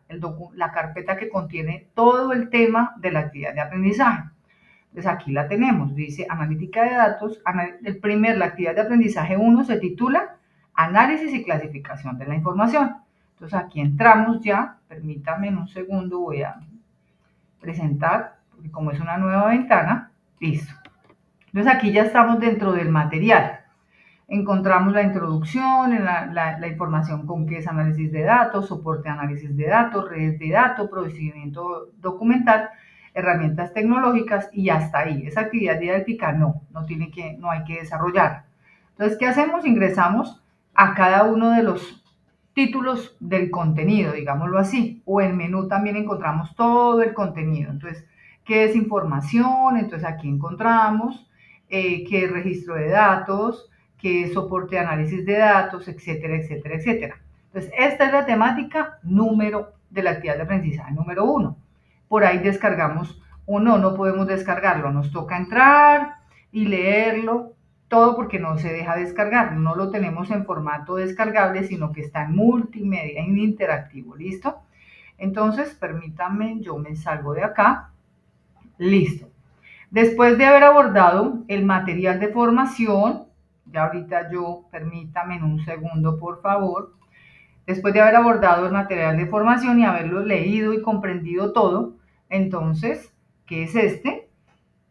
la carpeta que contiene todo el tema de la actividad de aprendizaje. Entonces aquí la tenemos, dice analítica de datos, la actividad de aprendizaje 1 se titula análisis y clasificación de la información. Entonces aquí entramos ya, permítanme un segundo, voy a presentar, porque como es una nueva ventana, listo. Entonces aquí ya estamos dentro del material. Encontramos la introducción, la información con qué es análisis de datos, soporte de análisis de datos, redes de datos, procedimiento documental, herramientas tecnológicas y hasta ahí. Esa actividad didáctica no hay que desarrollar. Entonces, ¿qué hacemos? Ingresamos a cada uno de los títulos del contenido, digámoslo así, o en menú también encontramos todo el contenido. Entonces, ¿qué es información? Entonces aquí encontramos qué es registro de datos, qué es soporte de análisis de datos, etcétera, etcétera, etcétera. Entonces, esta es la temática de la actividad de aprendizaje número 1. Por ahí descargamos o no podemos descargarlo, nos toca entrar y leerlo todo porque no se deja descargar, no lo tenemos en formato descargable, sino que está en multimedia, en interactivo, ¿listo? Entonces, permítanme, yo me salgo de acá, listo. Después de haber abordado el material de formación, ya ahorita permítame en un segundo, por favor, después de haber abordado el material de formación y haberlo leído y comprendido todo, entonces, ¿qué es este?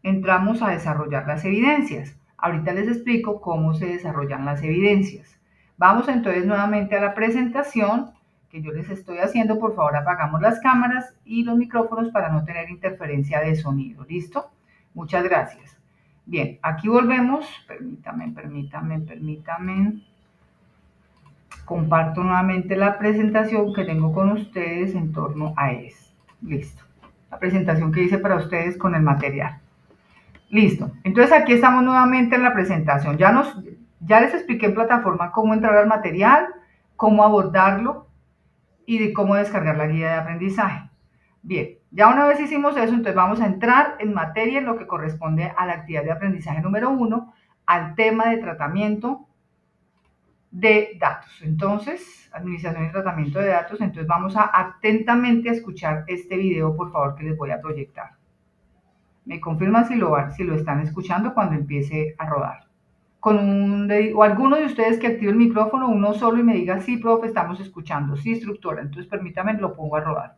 Entramos a desarrollar las evidencias. Ahorita les explico cómo se desarrollan las evidencias. Vamos entonces nuevamente a la presentación que yo les estoy haciendo. Por favor, apagamos las cámaras y los micrófonos para no tener interferencia de sonido. ¿Listo? Muchas gracias. Bien, aquí volvemos. Permítanme. Comparto nuevamente la presentación que tengo con ustedes en torno a esto. Listo. La presentación que hice para ustedes con el material. Listo. Entonces aquí estamos nuevamente en la presentación. Ya les expliqué en plataforma cómo entrar al material, cómo abordarlo y de cómo descargar la guía de aprendizaje. Bien, ya una vez hicimos eso, entonces vamos a entrar en materia en lo que corresponde a la actividad de aprendizaje número 1, al tema de tratamiento de datos. Entonces, administración y tratamiento de datos. Entonces vamos a atentamente a escuchar este video, por favor, que les voy a proyectar. Me confirman si lo están escuchando cuando empiece a rodar. O alguno de ustedes que active el micrófono, uno solo, y me diga, sí, profe, estamos escuchando, sí, instructora. Entonces, permítame, lo pongo a rodar.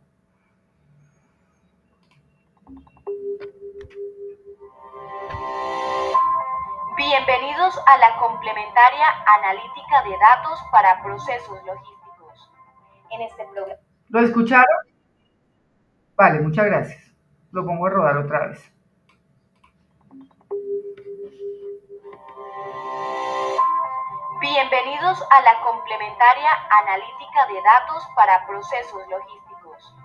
Bienvenidos a la complementaria analítica de datos para procesos logísticos. En este programa. ¿Lo escucharon? Vale, muchas gracias. Lo pongo a rodar otra vez. Bienvenidos a la complementaria analítica de datos para procesos logísticos.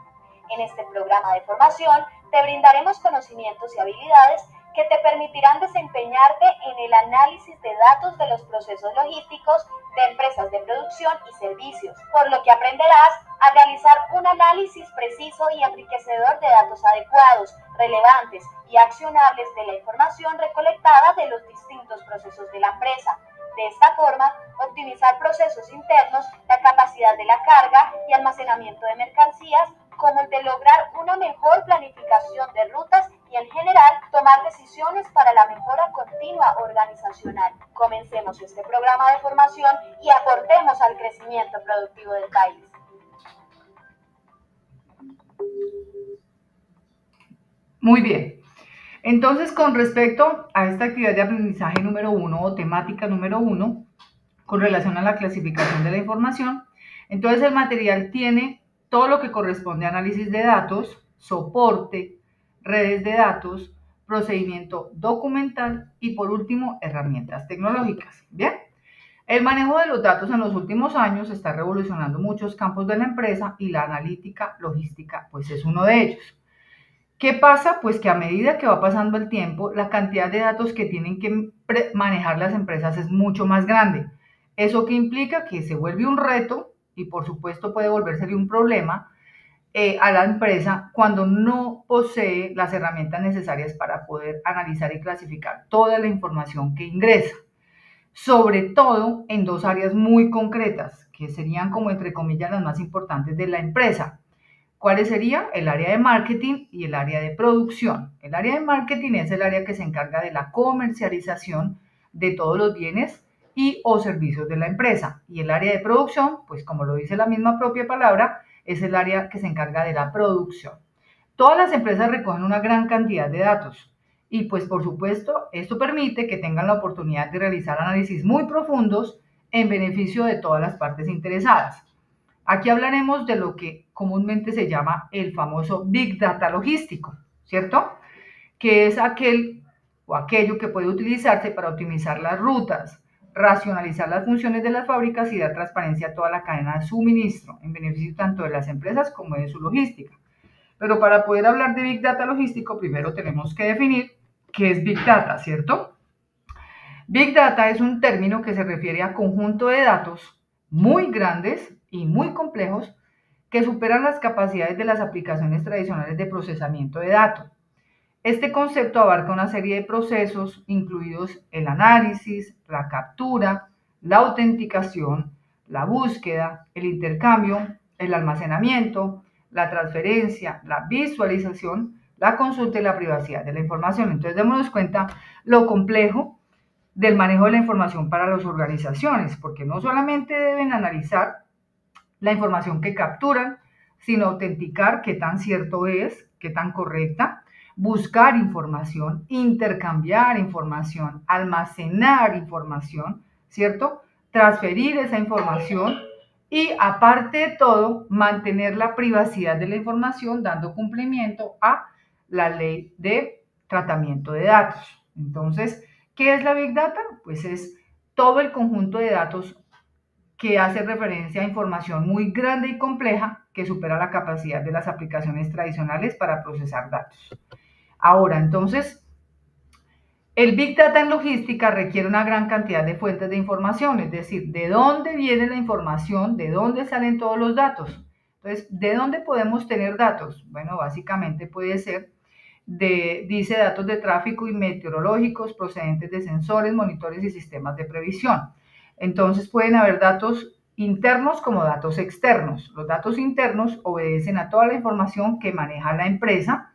En este programa de formación te brindaremos conocimientos y habilidades que te permitirán desempeñarte en el análisis de datos de los procesos logísticos de empresas de producción y servicios, por lo que aprenderás a realizar un análisis preciso y enriquecedor de datos adecuados, relevantes y accionables de la información recolectada de los distintos procesos de la empresa. De esta forma, optimizar procesos internos, la capacidad de la carga y almacenamiento de mercancías, como el de lograr una mejor planificación de rutas y en general tomar decisiones para la mejora continua organizacional. Comencemos este programa de formación y aportemos al crecimiento productivo del país. Muy bien. Entonces, con respecto a esta actividad de aprendizaje número 1 o temática número 1, con relación a la clasificación de la información, entonces el material tiene todo lo que corresponde a análisis de datos, soporte, redes de datos, procedimiento documental y por último, herramientas tecnológicas. Bien, el manejo de los datos en los últimos años está revolucionando muchos campos de la empresa y la analítica logística pues es uno de ellos. ¿Qué pasa? Pues que a medida que va pasando el tiempo, la cantidad de datos que tienen que manejar las empresas es mucho más grande. ¿Eso que implica? Que se vuelve un reto y por supuesto puede volverse un problema a la empresa cuando no posee las herramientas necesarias para poder analizar y clasificar toda la información que ingresa. Sobre todo en dos áreas muy concretas, que serían como entre comillas las más importantes de la empresa. ¿Cuáles serían? El área de marketing y el área de producción. El área de marketing es el área que se encarga de la comercialización de todos los bienes y o servicios de la empresa. Y el área de producción, pues como lo dice la misma propia palabra, es el área que se encarga de la producción. Todas las empresas recogen una gran cantidad de datos y pues por supuesto esto permite que tengan la oportunidad de realizar análisis muy profundos en beneficio de todas las partes interesadas. Aquí hablaremos de lo que comúnmente se llama el famoso Big Data logístico, ¿cierto? Que es aquel o aquello que puede utilizarse para optimizar las rutas, racionalizar las funciones de las fábricas y dar transparencia a toda la cadena de suministro, en beneficio tanto de las empresas como de su logística. Pero para poder hablar de Big Data logístico, primero tenemos que definir qué es Big Data, ¿cierto? Big Data es un término que se refiere a conjunto de datos muy grandes y muy complejos que superan las capacidades de las aplicaciones tradicionales de procesamiento de datos. Este concepto abarca una serie de procesos, incluidos el análisis, la captura, la autenticación, la búsqueda, el intercambio, el almacenamiento, la transferencia, la visualización, la consulta y la privacidad de la información. Entonces, démonos cuenta lo complejo del manejo de la información para las organizaciones, porque no solamente deben analizar la información que capturan, sino autenticar qué tan cierto es, qué tan correcta, buscar información, intercambiar información, almacenar información, ¿cierto? Transferir esa información y, aparte de todo, mantener la privacidad de la información dando cumplimiento a la ley de tratamiento de datos. Entonces, ¿qué es la Big Data? Pues es todo el conjunto de datos que hace referencia a información muy grande y compleja que supera la capacidad de las aplicaciones tradicionales para procesar datos. Ahora, entonces, el Big Data en logística requiere una gran cantidad de fuentes de información, es decir, ¿de dónde viene la información? ¿De dónde salen todos los datos? Entonces, ¿de dónde podemos tener datos? Bueno, básicamente puede ser dice datos de tráfico y meteorológicos procedentes de sensores, monitores y sistemas de previsión. Entonces pueden haber datos internos como datos externos. Los datos internos obedecen a toda la información que maneja la empresa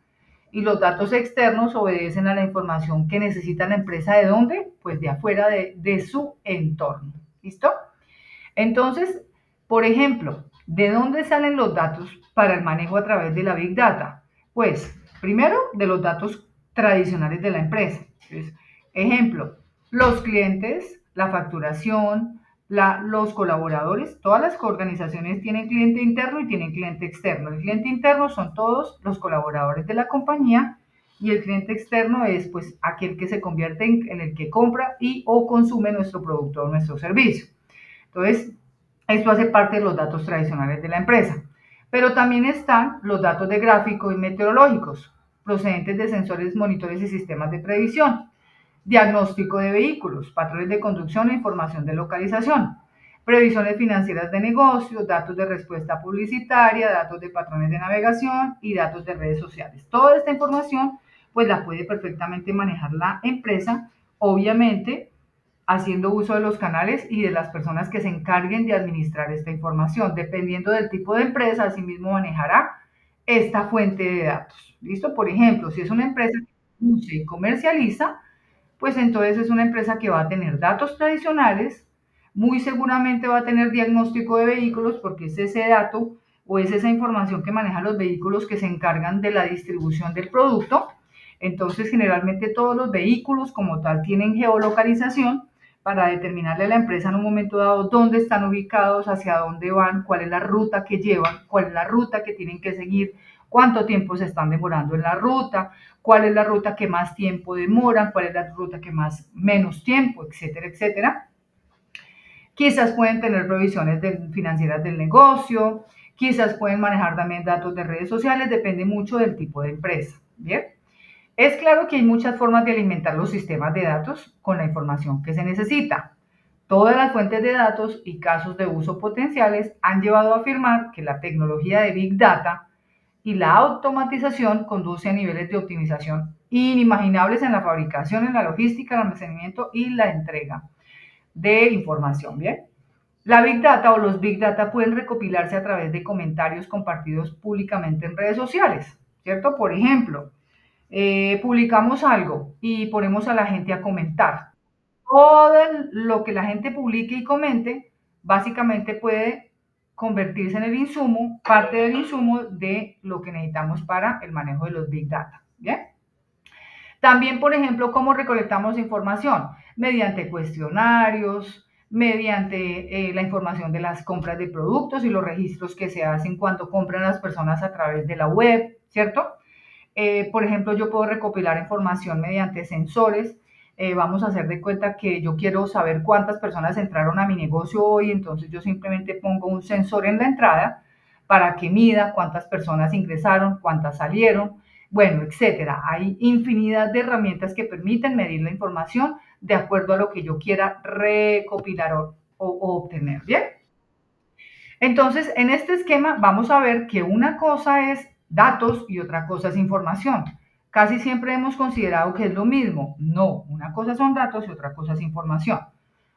y los datos externos obedecen a la información que necesita la empresa. ¿De dónde? Pues de afuera de su entorno. ¿Listo? Entonces, por ejemplo, ¿de dónde salen los datos para el manejo a través de la Big Data? Pues, primero, de los datos tradicionales de la empresa. Entonces, ejemplo, los clientes, la facturación, los colaboradores, todas las organizaciones tienen cliente interno y tienen cliente externo. El cliente interno son todos los colaboradores de la compañía y el cliente externo es pues aquel que se convierte en el que compra y o consume nuestro producto o nuestro servicio. Entonces, esto hace parte de los datos tradicionales de la empresa. Pero también están los datos de gráfico y meteorológicos. procedentes de sensores, monitores y sistemas de previsión, diagnóstico de vehículos, patrones de conducción e información de localización, previsiones financieras de negocio, datos de respuesta publicitaria, datos de patrones de navegación y datos de redes sociales. Toda esta información pues la puede perfectamente manejar la empresa, obviamente haciendo uso de los canales y de las personas que se encarguen de administrar esta información. Dependiendo del tipo de empresa, asimismo manejará esta fuente de datos. ¿Listo? Por ejemplo, si es una empresa que produce y comercializa, pues entonces es una empresa que va a tener datos tradicionales, muy seguramente va a tener diagnóstico de vehículos porque es ese dato o es esa información que manejan los vehículos que se encargan de la distribución del producto. Entonces, generalmente todos los vehículos como tal tienen geolocalización para determinarle a la empresa en un momento dado dónde están ubicados, hacia dónde van, cuál es la ruta que llevan, cuál es la ruta que tienen que seguir, cuánto tiempo se están demorando en la ruta, cuál es la ruta que más tiempo demoran, cuál es la ruta que más menos tiempo, etcétera, etcétera. Quizás pueden tener provisiones financieras del negocio, quizás pueden manejar también datos de redes sociales, depende mucho del tipo de empresa. Bien. Es claro que hay muchas formas de alimentar los sistemas de datos con la información que se necesita. Todas las fuentes de datos y casos de uso potenciales han llevado a afirmar que la tecnología de Big Data y la automatización conduce a niveles de optimización inimaginables en la fabricación, en la logística, el almacenamiento y la entrega de información. Bien. La Big Data o los Big Data pueden recopilarse a través de comentarios compartidos públicamente en redes sociales, ¿cierto? Por ejemplo, publicamos algo y ponemos a la gente a comentar. Todo lo que la gente publique y comente, básicamente puede convertirse en el insumo, parte del insumo de lo que necesitamos para el manejo de los Big Data. ¿Bien? También, por ejemplo, cómo recolectamos información mediante cuestionarios, mediante la información de las compras de productos y los registros que se hacen cuando compran las personas a través de la web, ¿cierto? Por ejemplo, yo puedo recopilar información mediante sensores. Vamos a hacer de cuenta que yo quiero saber cuántas personas entraron a mi negocio hoy, entonces yo simplemente pongo un sensor en la entrada para que mida cuántas personas ingresaron, cuántas salieron, bueno, etcétera. Hay infinidad de herramientas que permiten medir la información de acuerdo a lo que yo quiera recopilar o obtener, ¿bien? Entonces, en este esquema vamos a ver que una cosa es datos y otra cosa es información. Casi siempre hemos considerado que es lo mismo. No, una cosa son datos y otra cosa es información.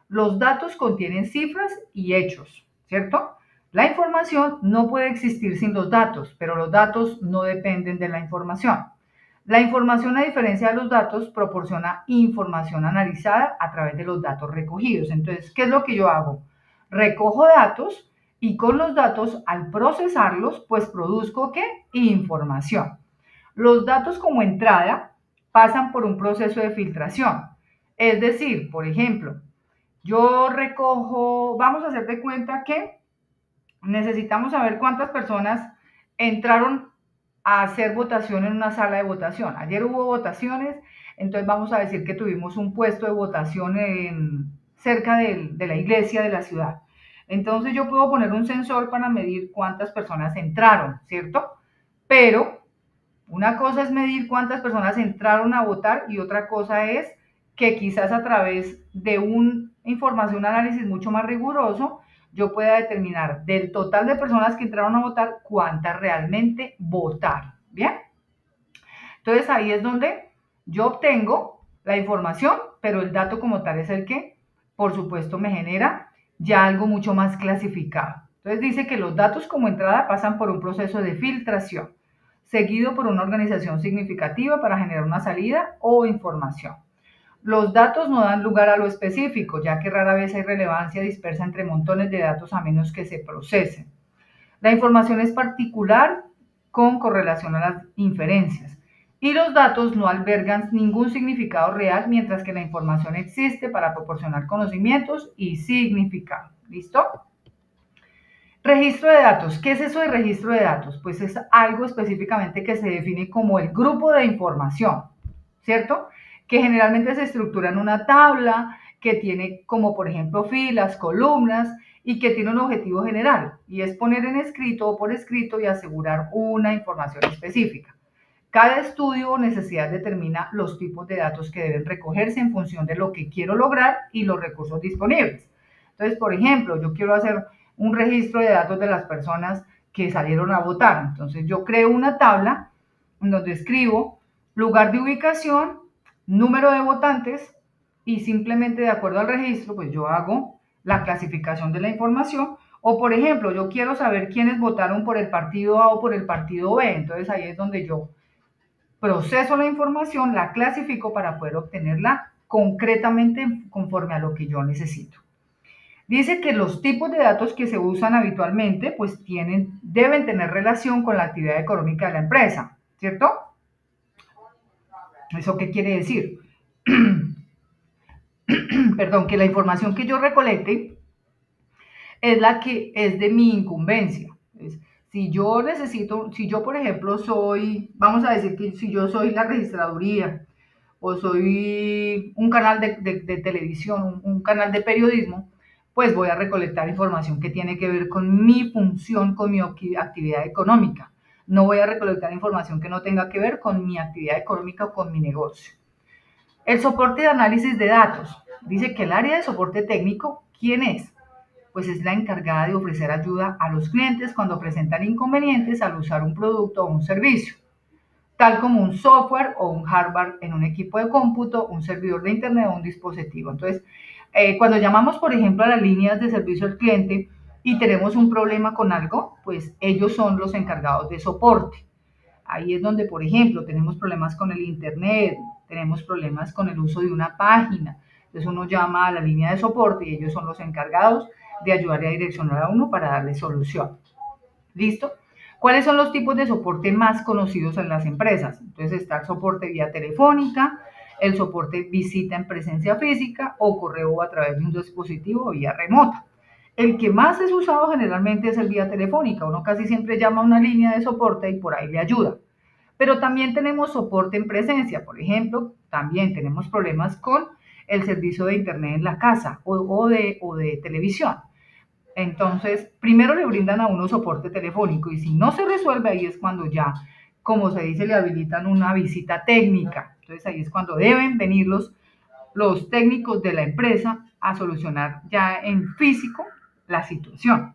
Los datos contienen cifras y hechos, ¿cierto? La información no puede existir sin los datos, pero los datos no dependen de la información. La información, a diferencia de los datos, proporciona información analizada a través de los datos recogidos. Entonces, ¿qué es lo que yo hago? Recojo datos y con los datos, al procesarlos, pues produzco ¿qué? Información. Los datos como entrada pasan por un proceso de filtración. Es decir, por ejemplo, yo recojo, vamos a hacer de cuenta que necesitamos saber cuántas personas entraron a hacer votación en una sala de votación. Ayer hubo votaciones, entonces vamos a decir que tuvimos un puesto de votación cerca de la iglesia de la ciudad. Entonces yo puedo poner un sensor para medir cuántas personas entraron, ¿cierto? Pero una cosa es medir cuántas personas entraron a votar y otra cosa es que quizás a través de una información, un análisis mucho más riguroso, yo pueda determinar del total de personas que entraron a votar cuántas realmente votaron. ¿Bien? Entonces ahí es donde yo obtengo la información, pero el dato como tal es el que, por supuesto, me genera ya algo mucho más clasificado. Entonces dice que los datos como entrada pasan por un proceso de filtración, seguido por una organización significativa para generar una salida o información. Los datos no dan lugar a lo específico, ya que rara vez hay relevancia dispersa entre montones de datos a menos que se procesen. La información es particular con correlación a las inferencias y los datos no albergan ningún significado real, mientras que la información existe para proporcionar conocimientos y significado. ¿Listo? Registro de datos. ¿Qué es eso de registro de datos? Pues es algo específicamente que se define como el grupo de información, ¿cierto? Que generalmente se estructura en una tabla, que tiene como por ejemplo filas, columnas y que tiene un objetivo general y es poner en escrito o por escrito y asegurar una información específica. Cada estudio o necesidad determina los tipos de datos que deben recogerse en función de lo que quiero lograr y los recursos disponibles. Entonces, por ejemplo, yo quiero hacer un registro de datos de las personas que salieron a votar. Entonces, yo creo una tabla en donde escribo lugar de ubicación, número de votantes y simplemente de acuerdo al registro, pues yo hago la clasificación de la información. O, por ejemplo, yo quiero saber quiénes votaron por el partido A o por el partido B. Entonces, ahí es donde yo proceso la información, la clasifico para poder obtenerla concretamente conforme a lo que yo necesito. Dice que los tipos de datos que se usan habitualmente pues deben tener relación con la actividad económica de la empresa, ¿cierto? ¿Eso qué quiere decir? Perdón, que la información que yo recolecte es la que es de mi incumbencia. Si yo por ejemplo vamos a decir que si yo soy la registraduría o soy un canal de televisión, un canal de periodismo, pues voy a recolectar información que tiene que ver con mi función, con mi actividad económica. No voy a recolectar información que no tenga que ver con mi actividad económica o con mi negocio. El soporte de análisis de datos. Dice que el área de soporte técnico, ¿quién es? Pues es la encargada de ofrecer ayuda a los clientes cuando presentan inconvenientes al usar un producto o un servicio, tal como un software o un hardware en un equipo de cómputo, un servidor de internet o un dispositivo. Entonces, cuando llamamos, por ejemplo, a las líneas de servicio al cliente y tenemos un problema con algo, pues ellos son los encargados de soporte. Ahí es donde, por ejemplo, tenemos problemas con el internet, tenemos problemas con el uso de una página. Entonces uno llama a la línea de soporte y ellos son los encargados de ayudar a direccionar a uno para darle solución. ¿Listo? ¿Cuáles son los tipos de soporte más conocidos en las empresas? Entonces está el soporte vía telefónica, el soporte visita en presencia física o correo a través de un dispositivo vía remota. El que más es usado generalmente es el vía telefónica. Uno casi siempre llama a una línea de soporte y por ahí le ayuda. Pero también tenemos soporte en presencia. Por ejemplo, también tenemos problemas con el servicio de internet en la casa o de televisión. Entonces, primero le brindan a uno soporte telefónico y si no se resuelve, ahí es cuando ya, como se dice, le habilitan una visita técnica. Entonces, ahí es cuando deben venir los técnicos de la empresa a solucionar ya en físico la situación.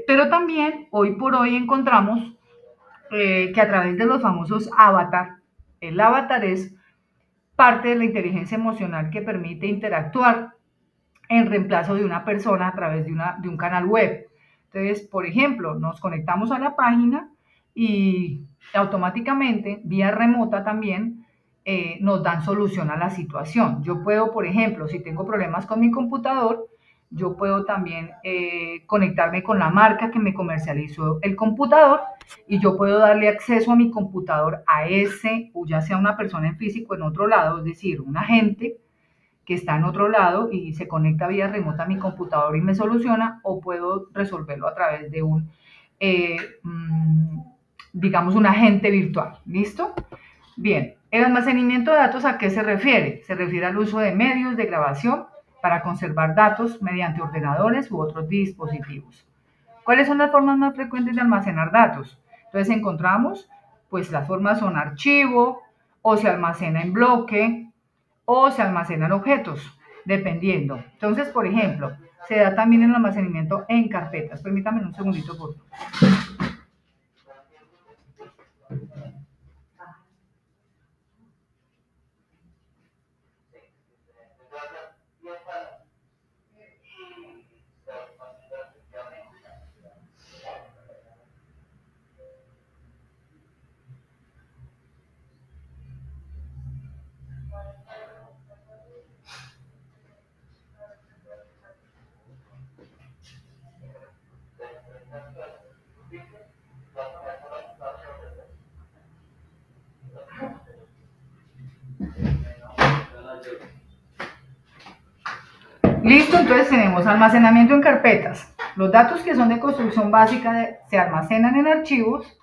Pero también, hoy por hoy, encontramos que a través de los famosos avatar, el avatar es parte de la inteligencia emocional que permite interactuar en reemplazo de una persona a través de un canal web. Entonces, por ejemplo, nos conectamos a la página y automáticamente, vía remota también, nos dan solución a la situación. Yo puedo, por ejemplo, si tengo problemas con mi computador, yo puedo también conectarme con la marca que me comercializó el computador y yo puedo darle acceso a mi computador a ese, o ya sea una persona en físico en otro lado, es decir, un agente que está en otro lado y se conecta vía remota a mi computador y me soluciona, o puedo resolverlo a través de digamos, un agente virtual. ¿Listo? Bien, el almacenamiento de datos, ¿a qué se refiere? Se refiere al uso de medios de grabación para conservar datos mediante ordenadores u otros dispositivos. ¿Cuáles son las formas más frecuentes de almacenar datos? Entonces encontramos, pues las formas son archivo, o se almacena en bloque, o se almacenan objetos, dependiendo. Entonces, por ejemplo, se da también el almacenamiento en carpetas. Permítame un segundito, por favor. Listo, entonces tenemos almacenamiento en carpetas. Los datos que son de construcción básica se almacenan en archivos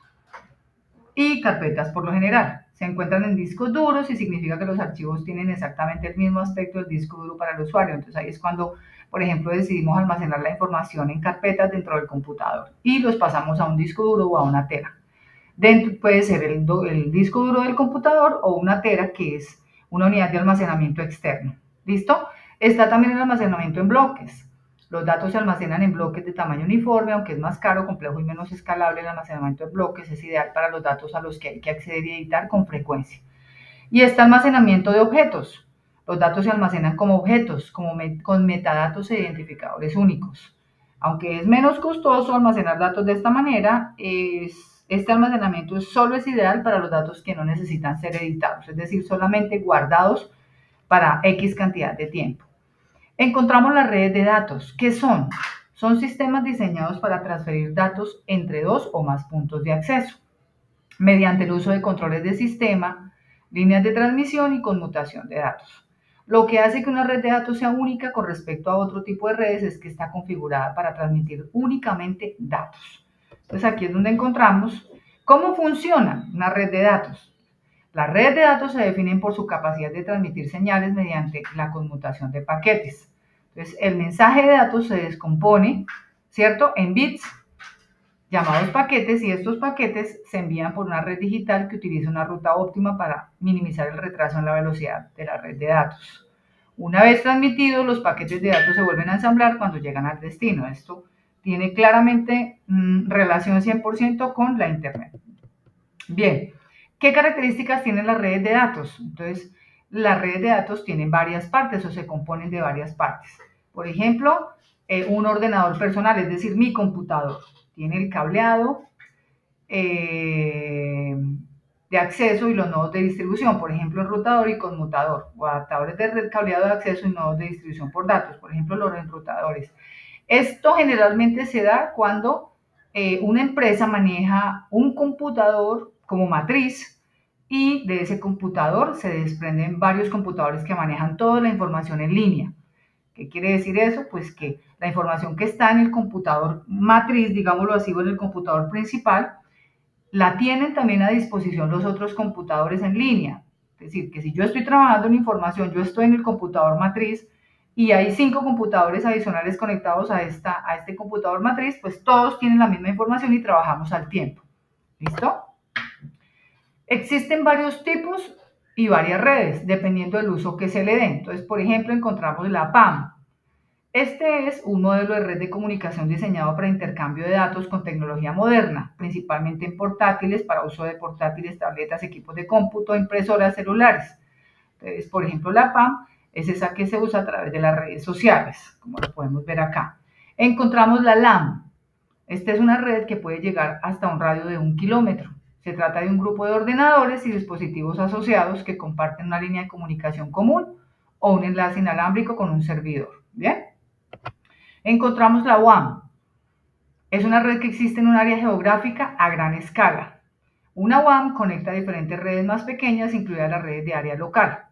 y carpetas por lo general. Se encuentran en discos duros y significa que los archivos tienen exactamente el mismo aspecto del disco duro para el usuario. Entonces ahí es cuando, por ejemplo, decidimos almacenar la información en carpetas dentro del computador y los pasamos a un disco duro o a una tela. Dentro puede ser el disco duro del computador o una tera, que es una unidad de almacenamiento externo. ¿Listo? Está también el almacenamiento en bloques. Los datos se almacenan en bloques de tamaño uniforme, aunque es más caro, complejo y menos escalable. El almacenamiento en bloques es ideal para los datos a los que hay que acceder y editar con frecuencia. Y está almacenamiento de objetos. Los datos se almacenan como objetos, con metadatos e identificadores únicos. Aunque es menos costoso almacenar datos de esta manera, este almacenamiento solo es ideal para los datos que no necesitan ser editados, es decir, solamente guardados para X cantidad de tiempo. Encontramos las redes de datos. ¿Qué son? Son sistemas diseñados para transferir datos entre dos o más puntos de acceso, mediante el uso de controles de sistema, líneas de transmisión y conmutación de datos. Lo que hace que una red de datos sea única con respecto a otro tipo de redes es que está configurada para transmitir únicamente datos. Entonces aquí es donde encontramos cómo funciona una red de datos. Las redes de datos se definen por su capacidad de transmitir señales mediante la conmutación de paquetes. Entonces el mensaje de datos se descompone, ¿cierto?, en bits llamados paquetes, y estos paquetes se envían por una red digital que utiliza una ruta óptima para minimizar el retraso en la velocidad de la red de datos. Una vez transmitidos, los paquetes de datos se vuelven a ensamblar cuando llegan al destino. Esto tiene claramente relación 100% con la Internet. Bien, ¿qué características tienen las redes de datos? Entonces, las redes de datos tienen varias partes o se componen de varias partes. Por ejemplo, un ordenador personal, es decir, mi computador, tiene el cableado de acceso y los nodos de distribución, por ejemplo, enrutador y conmutador, o adaptadores de red, cableado de acceso y nodos de distribución por datos, por ejemplo, los enrutadores. Esto generalmente se da cuando una empresa maneja un computador como matriz, y de ese computador se desprenden varios computadores que manejan toda la información en línea. ¿Qué quiere decir eso? Pues que la información que está en el computador matriz, digámoslo así, o en el computador principal, la tienen también a disposición los otros computadores en línea. Es decir, que si yo estoy trabajando en información, yo estoy en el computador matriz y hay 5 computadores adicionales conectados a este computador matriz, pues todos tienen la misma información y trabajamos al tiempo. ¿Listo? Existen varios tipos y varias redes, dependiendo del uso que se le dé. Entonces, por ejemplo, encontramos la PAM. Este es un modelo de red de comunicación diseñado para intercambio de datos con tecnología moderna, principalmente en portátiles, para uso de portátiles, tabletas, equipos de cómputo, impresoras, celulares. Entonces, por ejemplo, la PAM es esa que se usa a través de las redes sociales, como lo podemos ver acá. Encontramos la LAN. Esta es una red que puede llegar hasta un radio de 1 kilómetro. Se trata de un grupo de ordenadores y dispositivos asociados que comparten una línea de comunicación común o un enlace inalámbrico con un servidor. ¿Bien? Encontramos la WAN. Es una red que existe en un área geográfica a gran escala. Una WAN conecta diferentes redes más pequeñas, incluidas las redes de área local.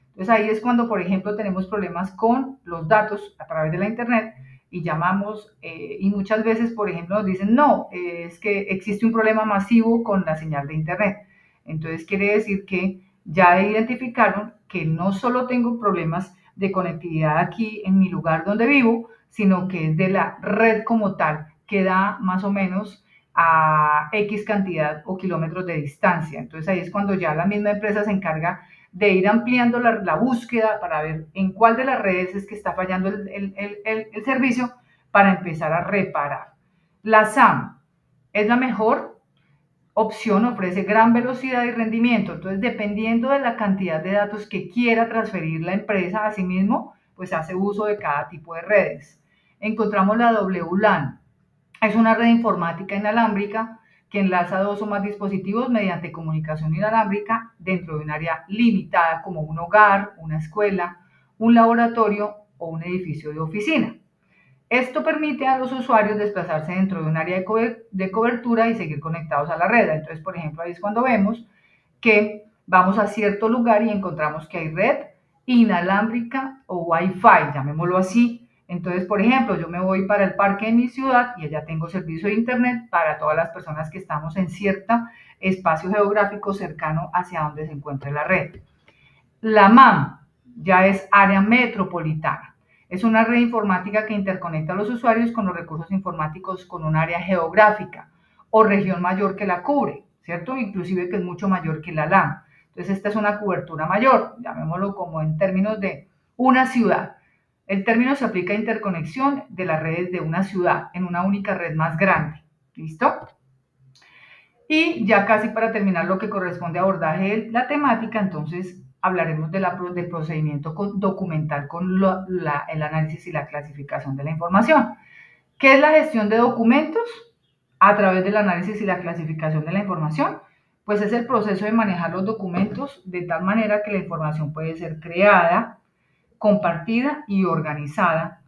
Entonces ahí es cuando, por ejemplo, tenemos problemas con los datos a través de la Internet y llamamos, y muchas veces, por ejemplo, nos dicen, no, es que existe un problema masivo con la señal de Internet. Entonces quiere decir que ya identificaron que no solo tengo problemas de conectividad aquí en mi lugar donde vivo, sino que es de la red como tal, que da más o menos a X cantidad o kilómetros de distancia. Entonces ahí es cuando ya la misma empresa se encarga de ir ampliando la búsqueda para ver en cuál de las redes es que está fallando el servicio, para empezar a reparar. La SAM es la mejor opción, ofrece gran velocidad y rendimiento. Entonces, dependiendo de la cantidad de datos que quiera transferir la empresa a sí mismo, pues hace uso de cada tipo de redes. Encontramos la WLAN. Es una red informática inalámbrica que enlaza 2 o más dispositivos mediante comunicación inalámbrica dentro de un área limitada, como un hogar, una escuela, un laboratorio o un edificio de oficina. Esto permite a los usuarios desplazarse dentro de un área de cobertura y seguir conectados a la red. Entonces, por ejemplo, ahí es cuando vemos que vamos a cierto lugar y encontramos que hay red inalámbrica o Wi-Fi, llamémoslo así. Entonces, por ejemplo, yo me voy para el parque de mi ciudad y allá tengo servicio de Internet para todas las personas que estamos en cierto espacio geográfico cercano hacia donde se encuentre la red. La MAM ya es área metropolitana. Es una red informática que interconecta a los usuarios con los recursos informáticos con un área geográfica o región mayor que la cubre, ¿cierto? Inclusive que es mucho mayor que la LAN. Entonces esta es una cobertura mayor, llamémoslo como en términos de una ciudad. El término se aplica a interconexión de las redes de una ciudad en una única red más grande. ¿Listo? Y ya casi para terminar lo que corresponde a abordaje de la temática, entonces hablaremos del procedimiento documental con el análisis y la clasificación de la información. ¿Qué es la gestión de documentos? A través del análisis y la clasificación de la información, pues es el proceso de manejar los documentos de tal manera que la información puede ser creada, compartida y organizada,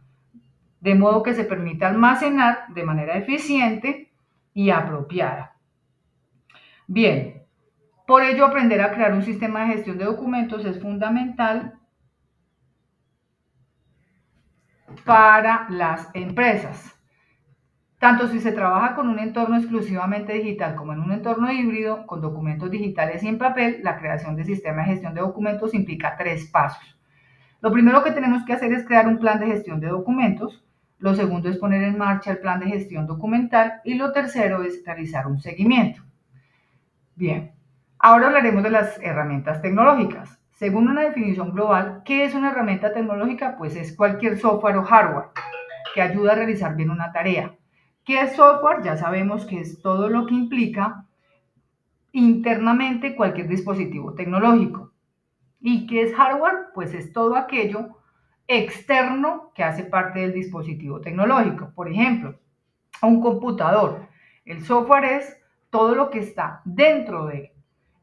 de modo que se permita almacenar de manera eficiente y apropiada. Bien, por ello aprender a crear un sistema de gestión de documentos es fundamental para las empresas. Tanto si se trabaja con un entorno exclusivamente digital como en un entorno híbrido, con documentos digitales y en papel, la creación de sistemas de gestión de documentos implica 3 pasos. Lo primero que tenemos que hacer es crear un plan de gestión de documentos. Lo segundo es poner en marcha el plan de gestión documental. Y lo tercero es realizar un seguimiento. Bien, ahora hablaremos de las herramientas tecnológicas. Según una definición global, ¿qué es una herramienta tecnológica? Pues es cualquier software o hardware que ayuda a realizar bien una tarea. ¿Qué es software? Ya sabemos que es todo lo que implica internamente cualquier dispositivo tecnológico. ¿Y qué es hardware? Pues es todo aquello externo que hace parte del dispositivo tecnológico. Por ejemplo, un computador. El software es todo lo que está dentro de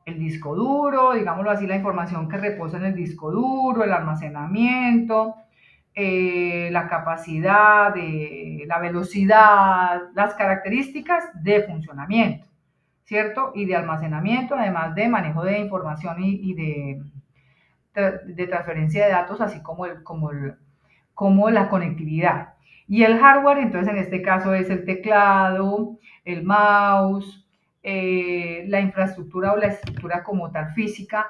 el disco duro, digámoslo así, la información que reposa en el disco duro, el almacenamiento, la capacidad, la velocidad, las características de funcionamiento, ¿cierto? Y de almacenamiento, además de manejo de información y de transferencia de datos, así como la conectividad. Y el hardware, entonces en este caso es el teclado, el mouse, la infraestructura o la estructura como tal física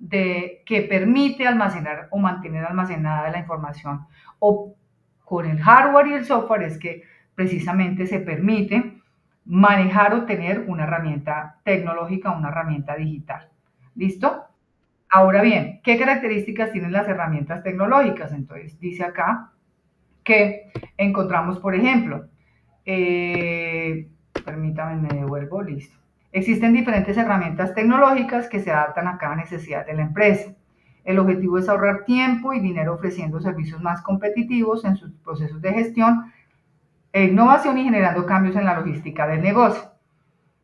que permite almacenar o mantener almacenada la información. O con el hardware y el software es que precisamente se permite manejar o tener una herramienta tecnológica, una herramienta digital. ¿Listo? Ahora bien, ¿qué características tienen las herramientas tecnológicas? Entonces dice acá que encontramos, por ejemplo, permítame, me devuelvo, listo. Existen diferentes herramientas tecnológicas que se adaptan a cada necesidad de la empresa. El objetivo es ahorrar tiempo y dinero ofreciendo servicios más competitivos en sus procesos de gestión e innovación y generando cambios en la logística del negocio.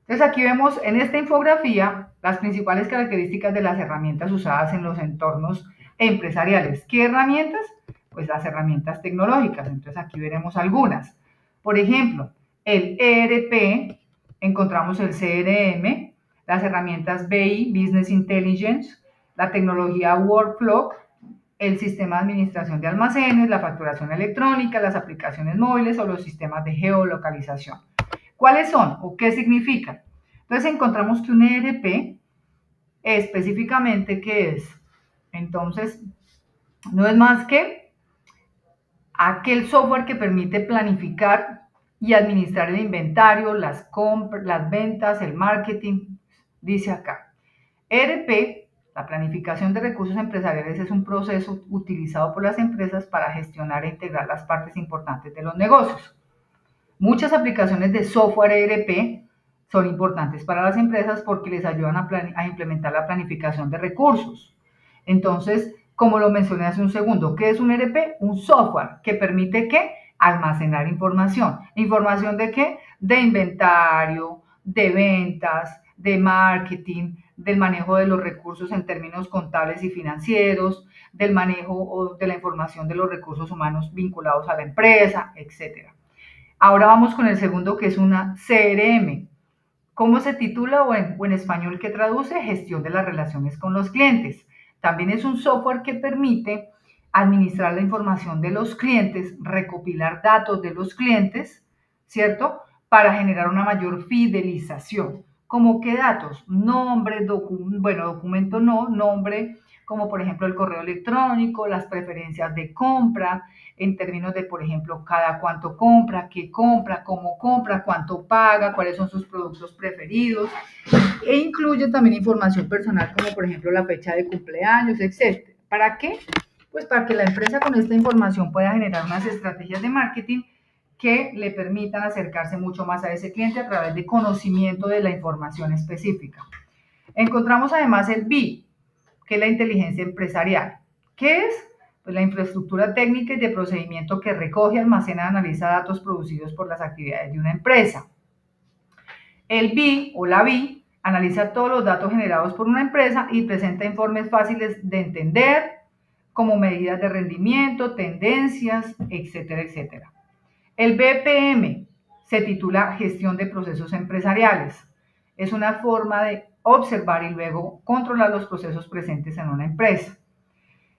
Entonces aquí vemos en esta infografía las principales características de las herramientas usadas en los entornos empresariales. ¿Qué herramientas? Pues las herramientas tecnológicas. Entonces aquí veremos algunas. Por ejemplo, el ERP, encontramos el CRM, las herramientas BI, Business Intelligence, la tecnología Workflow, el sistema de administración de almacenes, la facturación electrónica, las aplicaciones móviles o los sistemas de geolocalización. ¿Cuáles son o qué significan? Entonces encontramos que un ERP específicamente, ¿qué es? Entonces, no es más que aquel software que permite planificar y administrar el inventario, las compras, las ventas, el marketing. Dice acá, ERP, la planificación de recursos empresariales, es un proceso utilizado por las empresas para gestionar e integrar las partes importantes de los negocios. Muchas aplicaciones de software ERP son importantes para las empresas porque les ayudan a implementar la planificación de recursos. Entonces, como lo mencioné hace un segundo, ¿qué es un ERP? Un software que permite ¿qué? Almacenar información. ¿Información de qué? De inventario, de ventas, de marketing, del manejo de los recursos en términos contables y financieros, del manejo o de la información de los recursos humanos vinculados a la empresa, etc. Ahora vamos con el segundo, que es una CRM. ¿Cómo se titula o en español qué traduce? Gestión de las relaciones con los clientes. También es un software que permite administrar la información de los clientes, recopilar datos de los clientes, ¿cierto? Para generar una mayor fidelización. ¿Cómo qué datos? Nombre, documento no, nombre, como por ejemplo el correo electrónico, las preferencias de compra, en términos de, por ejemplo, cada cuánto compra, qué compra, cómo compra, cuánto paga, cuáles son sus productos preferidos, e incluye también información personal como por ejemplo la fecha de cumpleaños, etc. ¿Para qué? Pues para que la empresa con esta información pueda generar unas estrategias de marketing que le permitan acercarse mucho más a ese cliente a través de conocimiento de la información específica. Encontramos además el B, que es la inteligencia empresarial. ¿Qué es? Pues la infraestructura técnica y de procedimiento que recoge, almacena y analiza datos producidos por las actividades de una empresa. El B o la B analiza todos los datos generados por una empresa y presenta informes fáciles de entender, como medidas de rendimiento, tendencias, etcétera, etcétera. El BPM se titula Gestión de Procesos Empresariales. Es una forma de observar y luego controlar los procesos presentes en una empresa.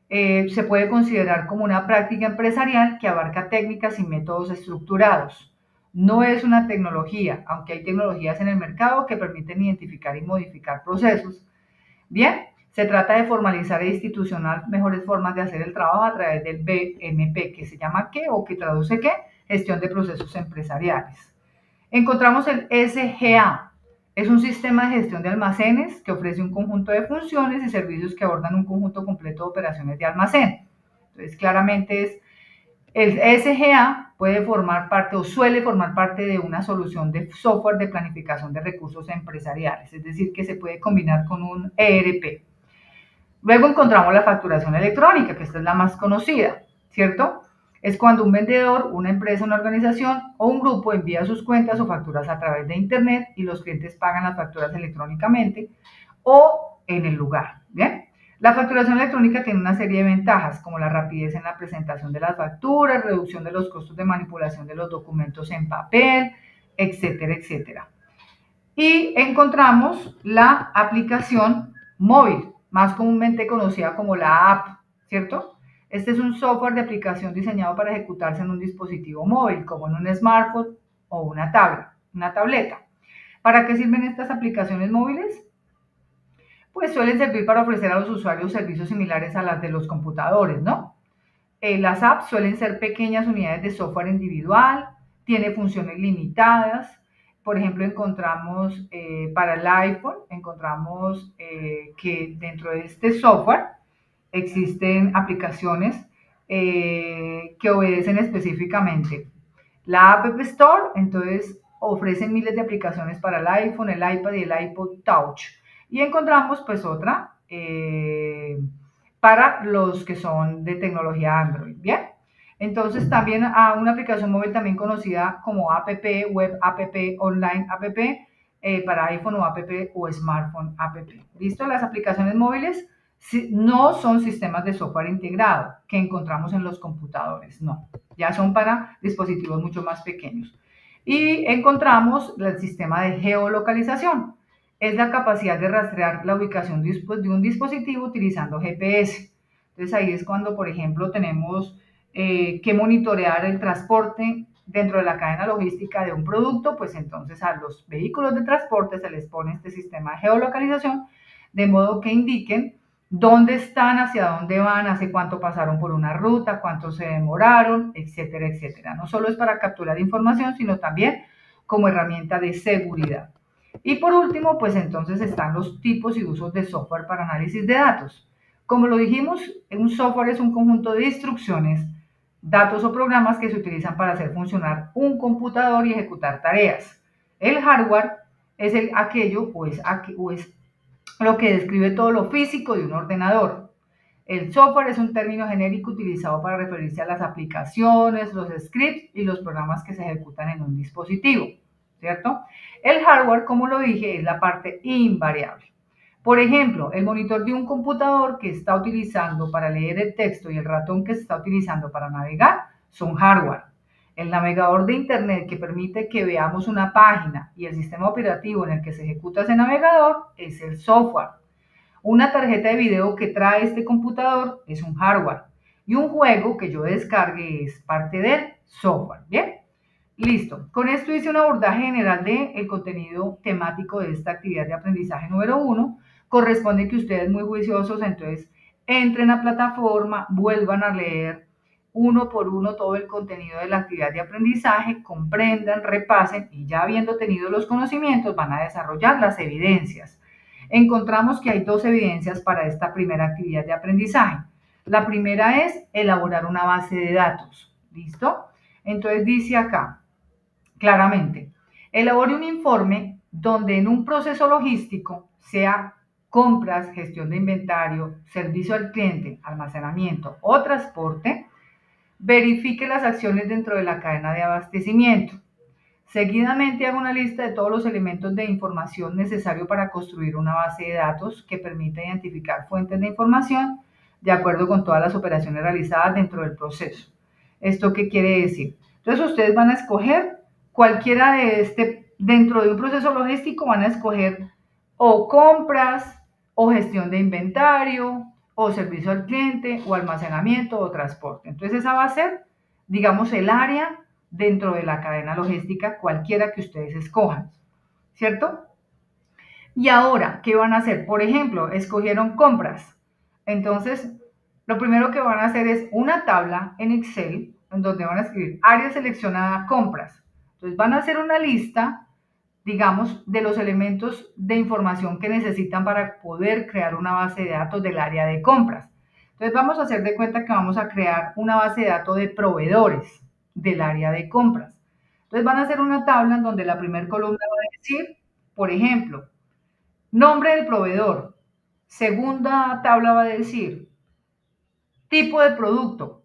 Se puede considerar como una práctica empresarial que abarca técnicas y métodos estructurados. No es una tecnología, aunque hay tecnologías en el mercado que permiten identificar y modificar procesos. Bien, se trata de formalizar e institucionar mejores formas de hacer el trabajo a través del BMP, que se llama ¿qué? O que traduce ¿qué? Gestión de procesos empresariales. Encontramos el SGA. Es un sistema de gestión de almacenes que ofrece un conjunto de funciones y servicios que abordan un conjunto completo de operaciones de almacén. Entonces, claramente es el SGA puede formar parte o suele formar parte de una solución de software de planificación de recursos empresariales, es decir, que se puede combinar con un ERP. Luego encontramos la facturación electrónica, que esta es la más conocida, ¿cierto? Es cuando un vendedor, una empresa, una organización o un grupo envía sus cuentas o facturas a través de Internet y los clientes pagan las facturas electrónicamente o en el lugar, ¿bien? La facturación electrónica tiene una serie de ventajas, como la rapidez en la presentación de las facturas, reducción de los costos de manipulación de los documentos en papel, etcétera, etcétera. Y encontramos la aplicación móvil, más comúnmente conocida como la app, ¿cierto? Este es un software de aplicación diseñado para ejecutarse en un dispositivo móvil, como en un smartphone o una tableta. ¿Para qué sirven estas aplicaciones móviles? Pues suelen servir para ofrecer a los usuarios servicios similares a las de los computadores, ¿no? Las apps suelen ser pequeñas unidades de software individual, tiene funciones limitadas. Por ejemplo, encontramos para el iPhone, encontramos que dentro de este software existen aplicaciones que obedecen específicamente la App Store. Entonces ofrecen miles de aplicaciones para el iPhone, el iPad y el iPod Touch. Y encontramos pues otra para los que son de tecnología Android, ¿bien? Entonces también a una aplicación móvil también conocida como app, web app, online app, para iPhone o app o smartphone app. ¿Listo? Las aplicaciones móviles no son sistemas de software integrado que encontramos en los computadores, no. Ya son para dispositivos mucho más pequeños. Y encontramos el sistema de geolocalización. Es la capacidad de rastrear la ubicación de un dispositivo utilizando GPS. Entonces ahí es cuando, por ejemplo, tenemos que monitorear el transporte dentro de la cadena logística de un producto, pues entonces a los vehículos de transporte se les pone este sistema de geolocalización, de modo que indiquen dónde están, hacia dónde van, hace cuánto pasaron por una ruta, cuánto se demoraron, etcétera, etcétera. No solo es para capturar información, sino también como herramienta de seguridad. Y por último, pues entonces están los tipos y usos de software para análisis de datos. Como lo dijimos, un software es un conjunto de instrucciones, datos o programas que se utilizan para hacer funcionar un computador y ejecutar tareas. El hardware es aquello o es lo que describe todo lo físico de un ordenador. El software es un término genérico utilizado para referirse a las aplicaciones, los scripts y los programas que se ejecutan en un dispositivo, ¿cierto? El hardware, como lo dije, es la parte invariable. Por ejemplo, el monitor de un computador que está utilizando para leer el texto y el ratón que se está utilizando para navegar son hardware. El navegador de Internet que permite que veamos una página y el sistema operativo en el que se ejecuta ese navegador es el software. Una tarjeta de video que trae este computador es un hardware. Y un juego que yo descargue es parte del software. ¿Bien? Listo. Con esto hice un abordaje general del contenido temático de esta actividad de aprendizaje número 1. Corresponde que ustedes muy juiciosos, entonces entren a plataforma, vuelvan a leer uno por uno todo el contenido de la actividad de aprendizaje, comprendan, repasen y ya habiendo tenido los conocimientos van a desarrollar las evidencias. Encontramos que hay dos evidencias para esta primera actividad de aprendizaje. La primera es elaborar una base de datos. ¿Listo? Entonces dice acá, claramente, elabore un informe donde en un proceso logístico, sea compras, gestión de inventario, servicio al cliente, almacenamiento o transporte, verifique las acciones dentro de la cadena de abastecimiento. Seguidamente haga una lista de todos los elementos de información necesarios para construir una base de datos que permita identificar fuentes de información de acuerdo con todas las operaciones realizadas dentro del proceso. ¿Esto qué quiere decir? Entonces ustedes van a escoger cualquiera de dentro de un proceso logístico van a escoger o compras, o gestión de inventario, o servicio al cliente, o almacenamiento, o transporte. Entonces esa va a ser, digamos, el área dentro de la cadena logística, cualquiera que ustedes escojan, ¿cierto? Y ahora, ¿qué van a hacer? Por ejemplo, escogieron compras. Entonces, lo primero que van a hacer es una tabla en Excel, en donde van a escribir área seleccionada compras. Entonces, van a hacer una lista, digamos, de los elementos de información que necesitan para poder crear una base de datos del área de compras. Entonces, vamos a hacer de cuenta que vamos a crear una base de datos de proveedores del área de compras. Entonces, van a hacer una tabla en donde la primera columna va a decir, por ejemplo, nombre del proveedor. Segunda tabla va a decir tipo de producto.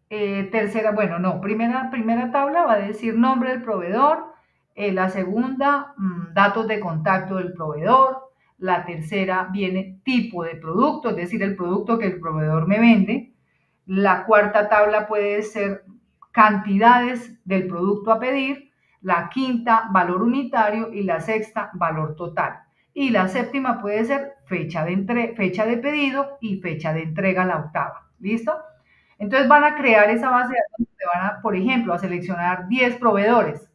Tercera, bueno, no, primera tabla va a decir nombre del proveedor. La segunda, datos de contacto del proveedor. La tercera viene tipo de producto, es decir, el producto que el proveedor me vende. La cuarta tabla puede ser cantidades del producto a pedir. La quinta, valor unitario. Y la sexta, valor total. Y la séptima puede ser fecha de pedido y fecha de entrega, la octava. ¿Listo? Entonces van a crear esa base de datos donde van a, por ejemplo, a seleccionar 10 proveedores.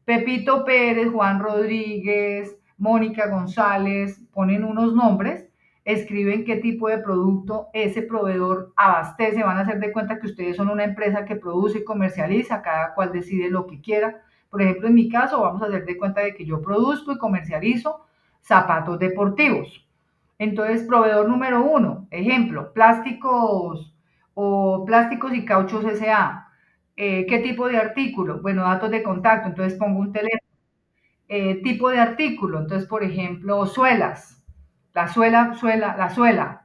Pepito Pérez, Juan Rodríguez, Mónica González, ponen unos nombres, escriben qué tipo de producto ese proveedor abastece, van a hacer de cuenta que ustedes son una empresa que produce y comercializa, cada cual decide lo que quiera. Por ejemplo, en mi caso, vamos a hacer de cuenta de que yo produzco y comercializo zapatos deportivos. Entonces, proveedor número uno, ejemplo, plásticos o plásticos y cauchos S.A. ¿Qué tipo de artículo? Bueno, datos de contacto, entonces pongo un teléfono. Tipo de artículo, entonces, por ejemplo, suelas, la suela.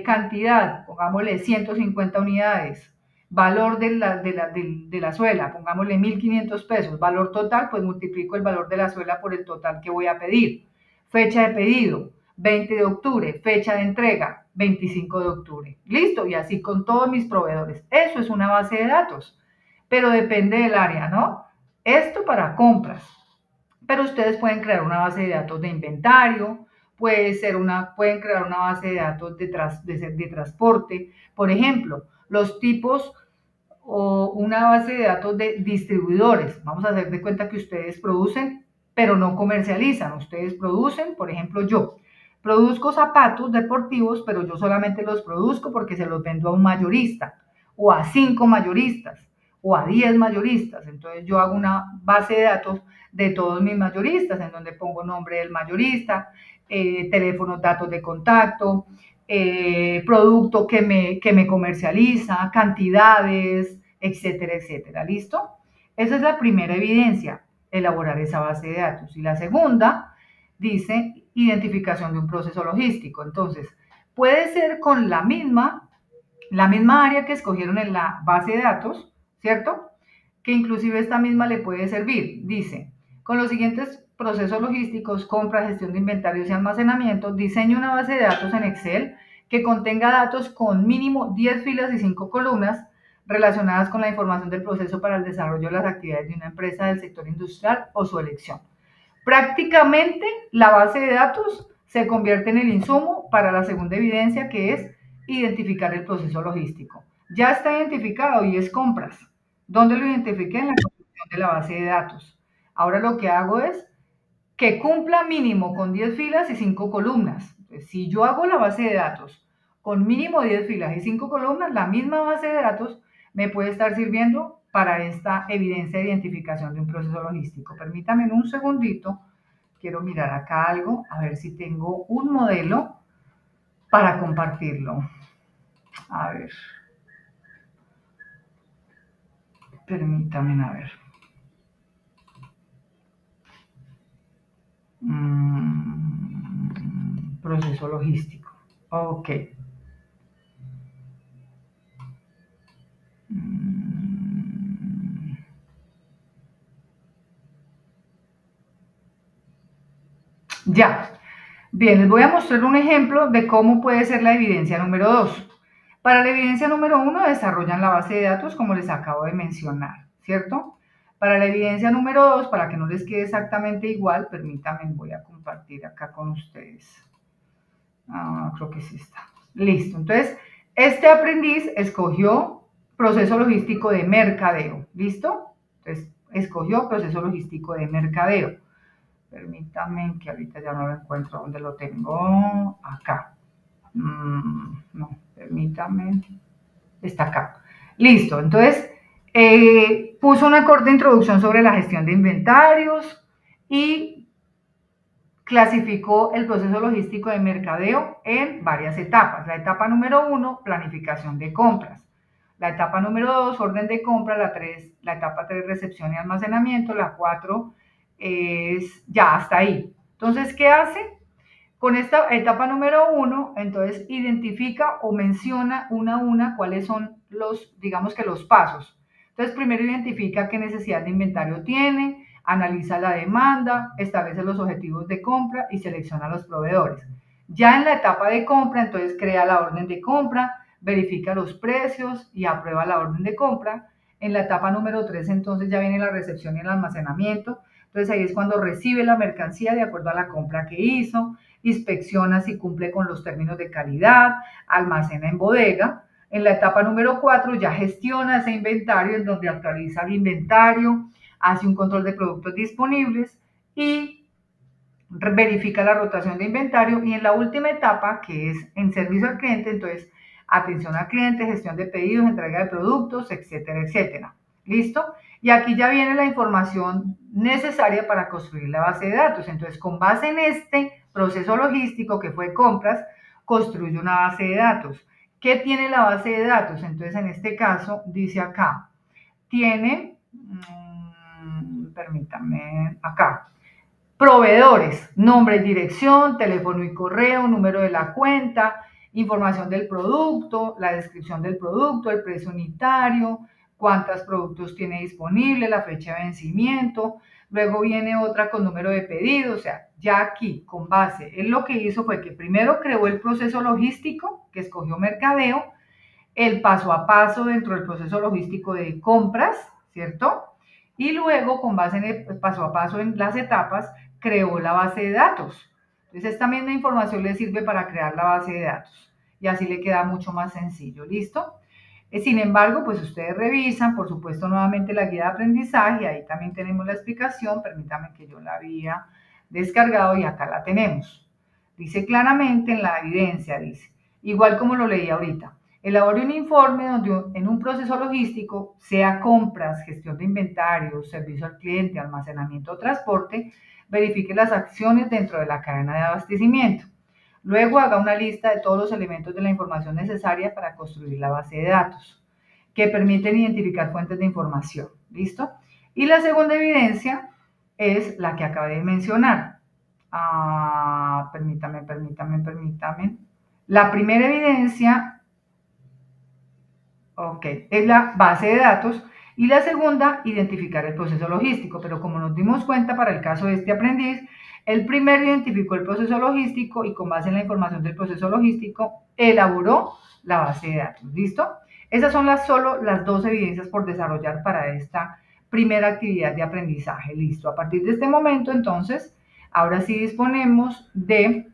Cantidad, pongámosle 150 unidades. Valor de la suela, pongámosle 1.500 pesos. Valor total, pues multiplico el valor de la suela por el total que voy a pedir. Fecha de pedido, 20 de octubre. Fecha de entrega, 25 de octubre. Listo, y así con todos mis proveedores. Eso es una base de datos, pero depende del área, ¿no? Esto para compras, pero ustedes pueden crear una base de datos de inventario, pueden crear una base de datos de transporte, por ejemplo, los tipos o una base de datos de distribuidores. Vamos a hacer de cuenta que ustedes producen, pero no comercializan. Ustedes producen, por ejemplo, yo produzco zapatos deportivos, pero yo solamente los produzco porque se los vendo a un mayorista o a 5 mayoristas o a 10 mayoristas. Entonces yo hago una base de datos de todos mis mayoristas, en donde pongo nombre del mayorista, teléfonos, datos de contacto, producto que me comercializa, cantidades, etcétera, etcétera. ¿Listo? Esa es la primera evidencia, elaborar esa base de datos. Y la segunda dice identificación de un proceso logístico. Entonces, puede ser con la misma área que escogieron en la base de datos, ¿cierto? Que inclusive esta misma le puede servir. Dice, con los siguientes procesos logísticos, compra, gestión de inventarios y almacenamiento, diseña una base de datos en Excel que contenga datos con mínimo 10 filas y 5 columnas relacionadas con la información del proceso para el desarrollo de las actividades de una empresa del sector industrial o su elección. Prácticamente la base de datos se convierte en el insumo para la segunda evidencia, que es identificar el proceso logístico. Ya está identificado y es compras. ¿Dónde lo identifiqué? En la construcción de la base de datos. Ahora lo que hago es que cumpla mínimo con 10 filas y 5 columnas. Entonces, si yo hago la base de datos con mínimo 10 filas y 5 columnas, la misma base de datos me puede estar sirviendo para esta evidencia de identificación de un proceso logístico. Permítame un segundito, quiero mirar acá algo, a ver si tengo un modelo para compartirlo. A ver, permítame, a ver. Proceso logístico. Ok. Ya. Bien, les voy a mostrar un ejemplo de cómo puede ser la evidencia número 2. Para la evidencia número 1 desarrollan la base de datos como les acabo de mencionar, ¿cierto? Para la evidencia número 2, para que no les quede exactamente igual, permítanme, voy a compartir acá con ustedes. Creo que sí está. Listo. Entonces, este aprendiz escogió proceso logístico de mercadeo. ¿Listo? Entonces, escogió proceso logístico de mercadeo. Permítanme que ahorita ya no lo encuentro. ¿Dónde lo tengo? Acá. No, permítanme. Está acá. Listo. Entonces, puso una corta introducción sobre la gestión de inventarios y clasificó el proceso logístico de mercadeo en varias etapas. La etapa número 1, planificación de compras. La etapa número 2, orden de compra. La etapa 3, recepción y almacenamiento. La 4 es ya hasta ahí. Entonces, ¿qué hace? Con esta etapa número 1, entonces identifica o menciona una a una cuáles son los, digamos que los pasos. Entonces, primero identifica qué necesidad de inventario tiene, analiza la demanda, establece los objetivos de compra y selecciona los proveedores. Ya en la etapa de compra, entonces crea la orden de compra, verifica los precios y aprueba la orden de compra. En la etapa número 3, entonces ya viene la recepción y el almacenamiento. Entonces ahí es cuando recibe la mercancía de acuerdo a la compra que hizo, inspecciona si cumple con los términos de calidad, almacena en bodega. En la etapa número 4 ya gestiona ese inventario en donde actualiza el inventario, hace un control de productos disponibles y verifica la rotación de inventario. Y en la última etapa, que es en servicio al cliente, entonces atención al cliente, gestión de pedidos, entrega de productos, etcétera, etcétera. ¿Listo? Y aquí ya viene la información necesaria para construir la base de datos. Entonces, con base en este proceso logístico que fue compras, construye una base de datos. ¿Qué tiene la base de datos? Entonces, en este caso, dice acá, tiene, permítanme, acá, proveedores, nombre y dirección, teléfono y correo, número de la cuenta, información del producto, la descripción del producto, el precio unitario, cuántos productos tiene disponible, la fecha de vencimiento. Luego viene otra con número de pedido. O sea, ya aquí, con base, él lo que hizo fue que primero creó el proceso logístico, que escogió mercadeo, el paso a paso dentro del proceso logístico de compras, ¿cierto? Y luego, con base en el paso a paso en las etapas, creó la base de datos. Entonces, esta misma información le sirve para crear la base de datos y así le queda mucho más sencillo, ¿listo? Sin embargo, pues ustedes revisan, por supuesto, nuevamente la guía de aprendizaje, ahí también tenemos la explicación, permítame que yo la había descargado y acá la tenemos. Dice claramente en la evidencia, dice, igual como lo leí ahorita, elabore un informe donde en un proceso logístico, sea compras, gestión de inventarios, servicio al cliente, almacenamiento o transporte, verifique las acciones dentro de la cadena de abastecimiento. Luego haga una lista de todos los elementos de la información necesaria para construir la base de datos, que permiten identificar fuentes de información. ¿Listo? Y la segunda evidencia es la que acabé de mencionar. Permítame. La primera evidencia, es la base de datos. Y la segunda, identificar el proceso logístico. Pero como nos dimos cuenta para el caso de este aprendiz, el primero identificó el proceso logístico y con base en la información del proceso logístico elaboró la base de datos. ¿Listo? Esas son solo las dos evidencias por desarrollar para esta primera actividad de aprendizaje. Listo. A partir de este momento, entonces, ahora sí disponemos de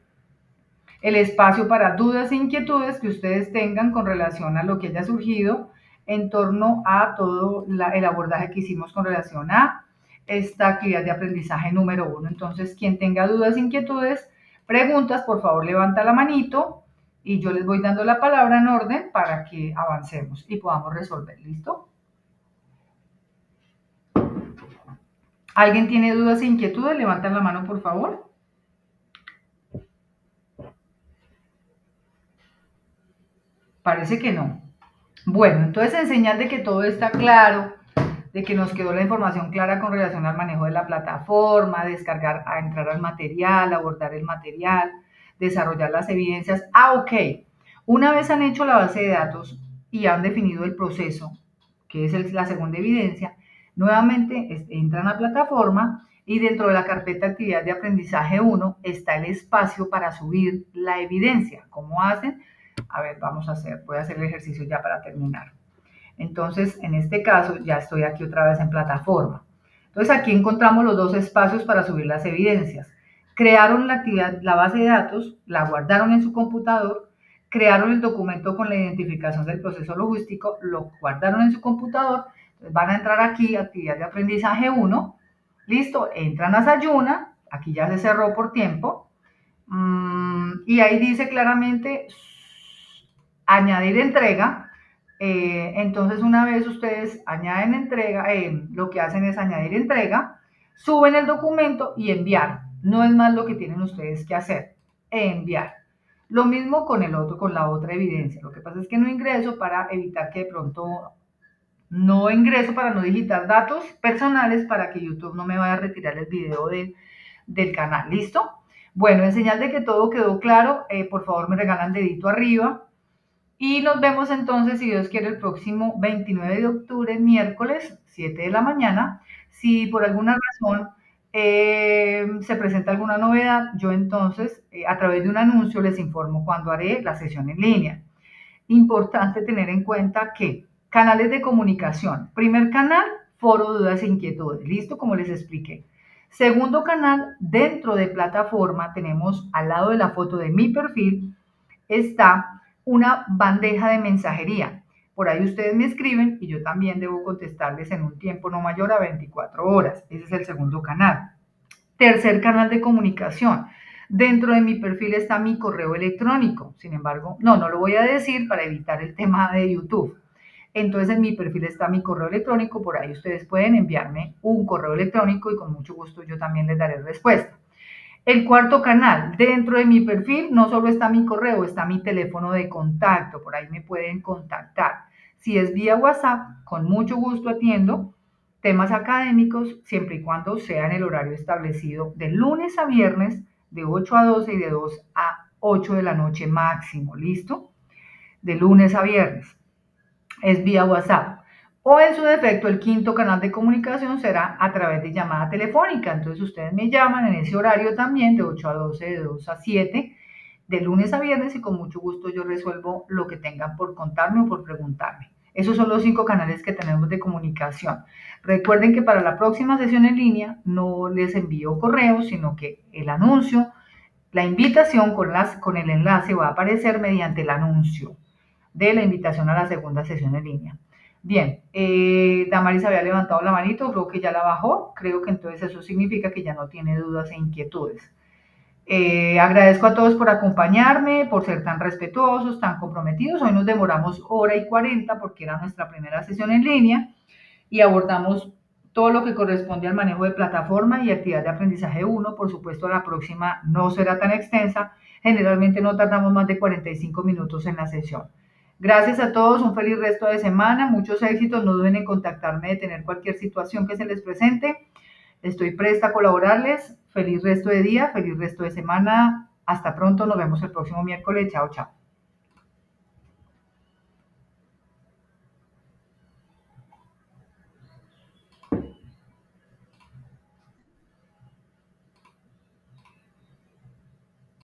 el espacio para dudas e inquietudes que ustedes tengan con relación a lo que haya surgido en torno a todo el abordaje que hicimos con relación a esta actividad de aprendizaje número 1. Entonces, quien tenga dudas, inquietudes, preguntas, por favor levanta la manito y yo les voy dando la palabra en orden para que avancemos y podamos resolver. ¿Listo? ¿Alguien tiene dudas e inquietudes? Levanten la mano, por favor. Parece que no. Bueno, entonces en señal de que todo está claro, de que nos quedó la información clara con relación al manejo de la plataforma, descargar, a entrar al material, abordar el material, desarrollar las evidencias. Ok. Una vez han hecho la base de datos y han definido el proceso, que es la segunda evidencia, nuevamente entran a la plataforma y dentro de la carpeta actividad de aprendizaje 1 está el espacio para subir la evidencia. ¿Cómo hacen? A ver, voy a hacer el ejercicio ya para terminar. Entonces, en este caso, ya estoy aquí otra vez en plataforma. Entonces, aquí encontramos los dos espacios para subir las evidencias. Crearon la actividad, la base de datos, la guardaron en su computador, crearon el documento con la identificación del proceso logístico, lo guardaron en su computador. Entonces, van a entrar aquí, actividad de aprendizaje 1. Listo, entran a Sayuna, aquí ya se cerró por tiempo. Y ahí dice claramente añadir entrega. Entonces, una vez ustedes añaden entrega, lo que hacen es añadir entrega, suben el documento y enviar. No es más lo que tienen ustedes que hacer, enviar. Lo mismo con la otra evidencia. Lo que pasa es que no ingreso para evitar que de pronto no ingreso para no digitar datos personales para que YouTube no me vaya a retirar el video del canal. ¿Listo? Bueno, en señal de que todo quedó claro, por favor me regalan dedito arriba. Y nos vemos entonces, si Dios quiere, el próximo 29 de octubre, miércoles, 7 de la mañana. Si por alguna razón se presenta alguna novedad, yo entonces, a través de un anuncio, les informo cuando haré la sesión en línea. Importante tener en cuenta que canales de comunicación. Primer canal, foro, dudas e inquietudes. ¿Listo? Como les expliqué. Segundo canal, dentro de plataforma, tenemos al lado de la foto de mi perfil, está una bandeja de mensajería. Por ahí ustedes me escriben y yo también debo contestarles en un tiempo no mayor a 24 horas. Ese es el segundo canal. Tercer canal de comunicación. Dentro de mi perfil está mi correo electrónico. Sin embargo, no lo voy a decir para evitar el tema de YouTube. Entonces en mi perfil está mi correo electrónico. Por ahí ustedes pueden enviarme un correo electrónico y con mucho gusto yo también les daré respuesta. El cuarto canal, dentro de mi perfil no solo está mi correo, está mi teléfono de contacto, por ahí me pueden contactar. Si es vía WhatsApp, con mucho gusto atiendo temas académicos, siempre y cuando sea en el horario establecido de lunes a viernes, de 8 a 12 y de 2 a 8 de la noche máximo, ¿listo? De lunes a viernes. Es vía WhatsApp. O en su defecto, el quinto canal de comunicación será a través de llamada telefónica. Entonces ustedes me llaman en ese horario también, de 8 a 12, de 2 a 7, de lunes a viernes, y con mucho gusto yo resuelvo lo que tengan por contarme o por preguntarme. Esos son los 5 canales que tenemos de comunicación. Recuerden que para la próxima sesión en línea no les envío correos, sino que el anuncio, la invitación con el enlace va a aparecer mediante el anuncio de la invitación a la segunda sesión en línea. Bien, Damaris había levantado la manito, creo que ya la bajó, creo que entonces eso significa que ya no tiene dudas e inquietudes. Agradezco a todos por acompañarme, por ser tan respetuosos, tan comprometidos. Hoy nos demoramos 1:40 porque era nuestra primera sesión en línea y abordamos todo lo que corresponde al manejo de plataforma y actividad de aprendizaje 1. Por supuesto, la próxima no será tan extensa. Generalmente no tardamos más de 45 minutos en la sesión. Gracias a todos, un feliz resto de semana, muchos éxitos, no duden en contactarme de tener cualquier situación que se les presente. Estoy presta a colaborarles. Feliz resto de día, feliz resto de semana. Hasta pronto, nos vemos el próximo miércoles. Chao, chao.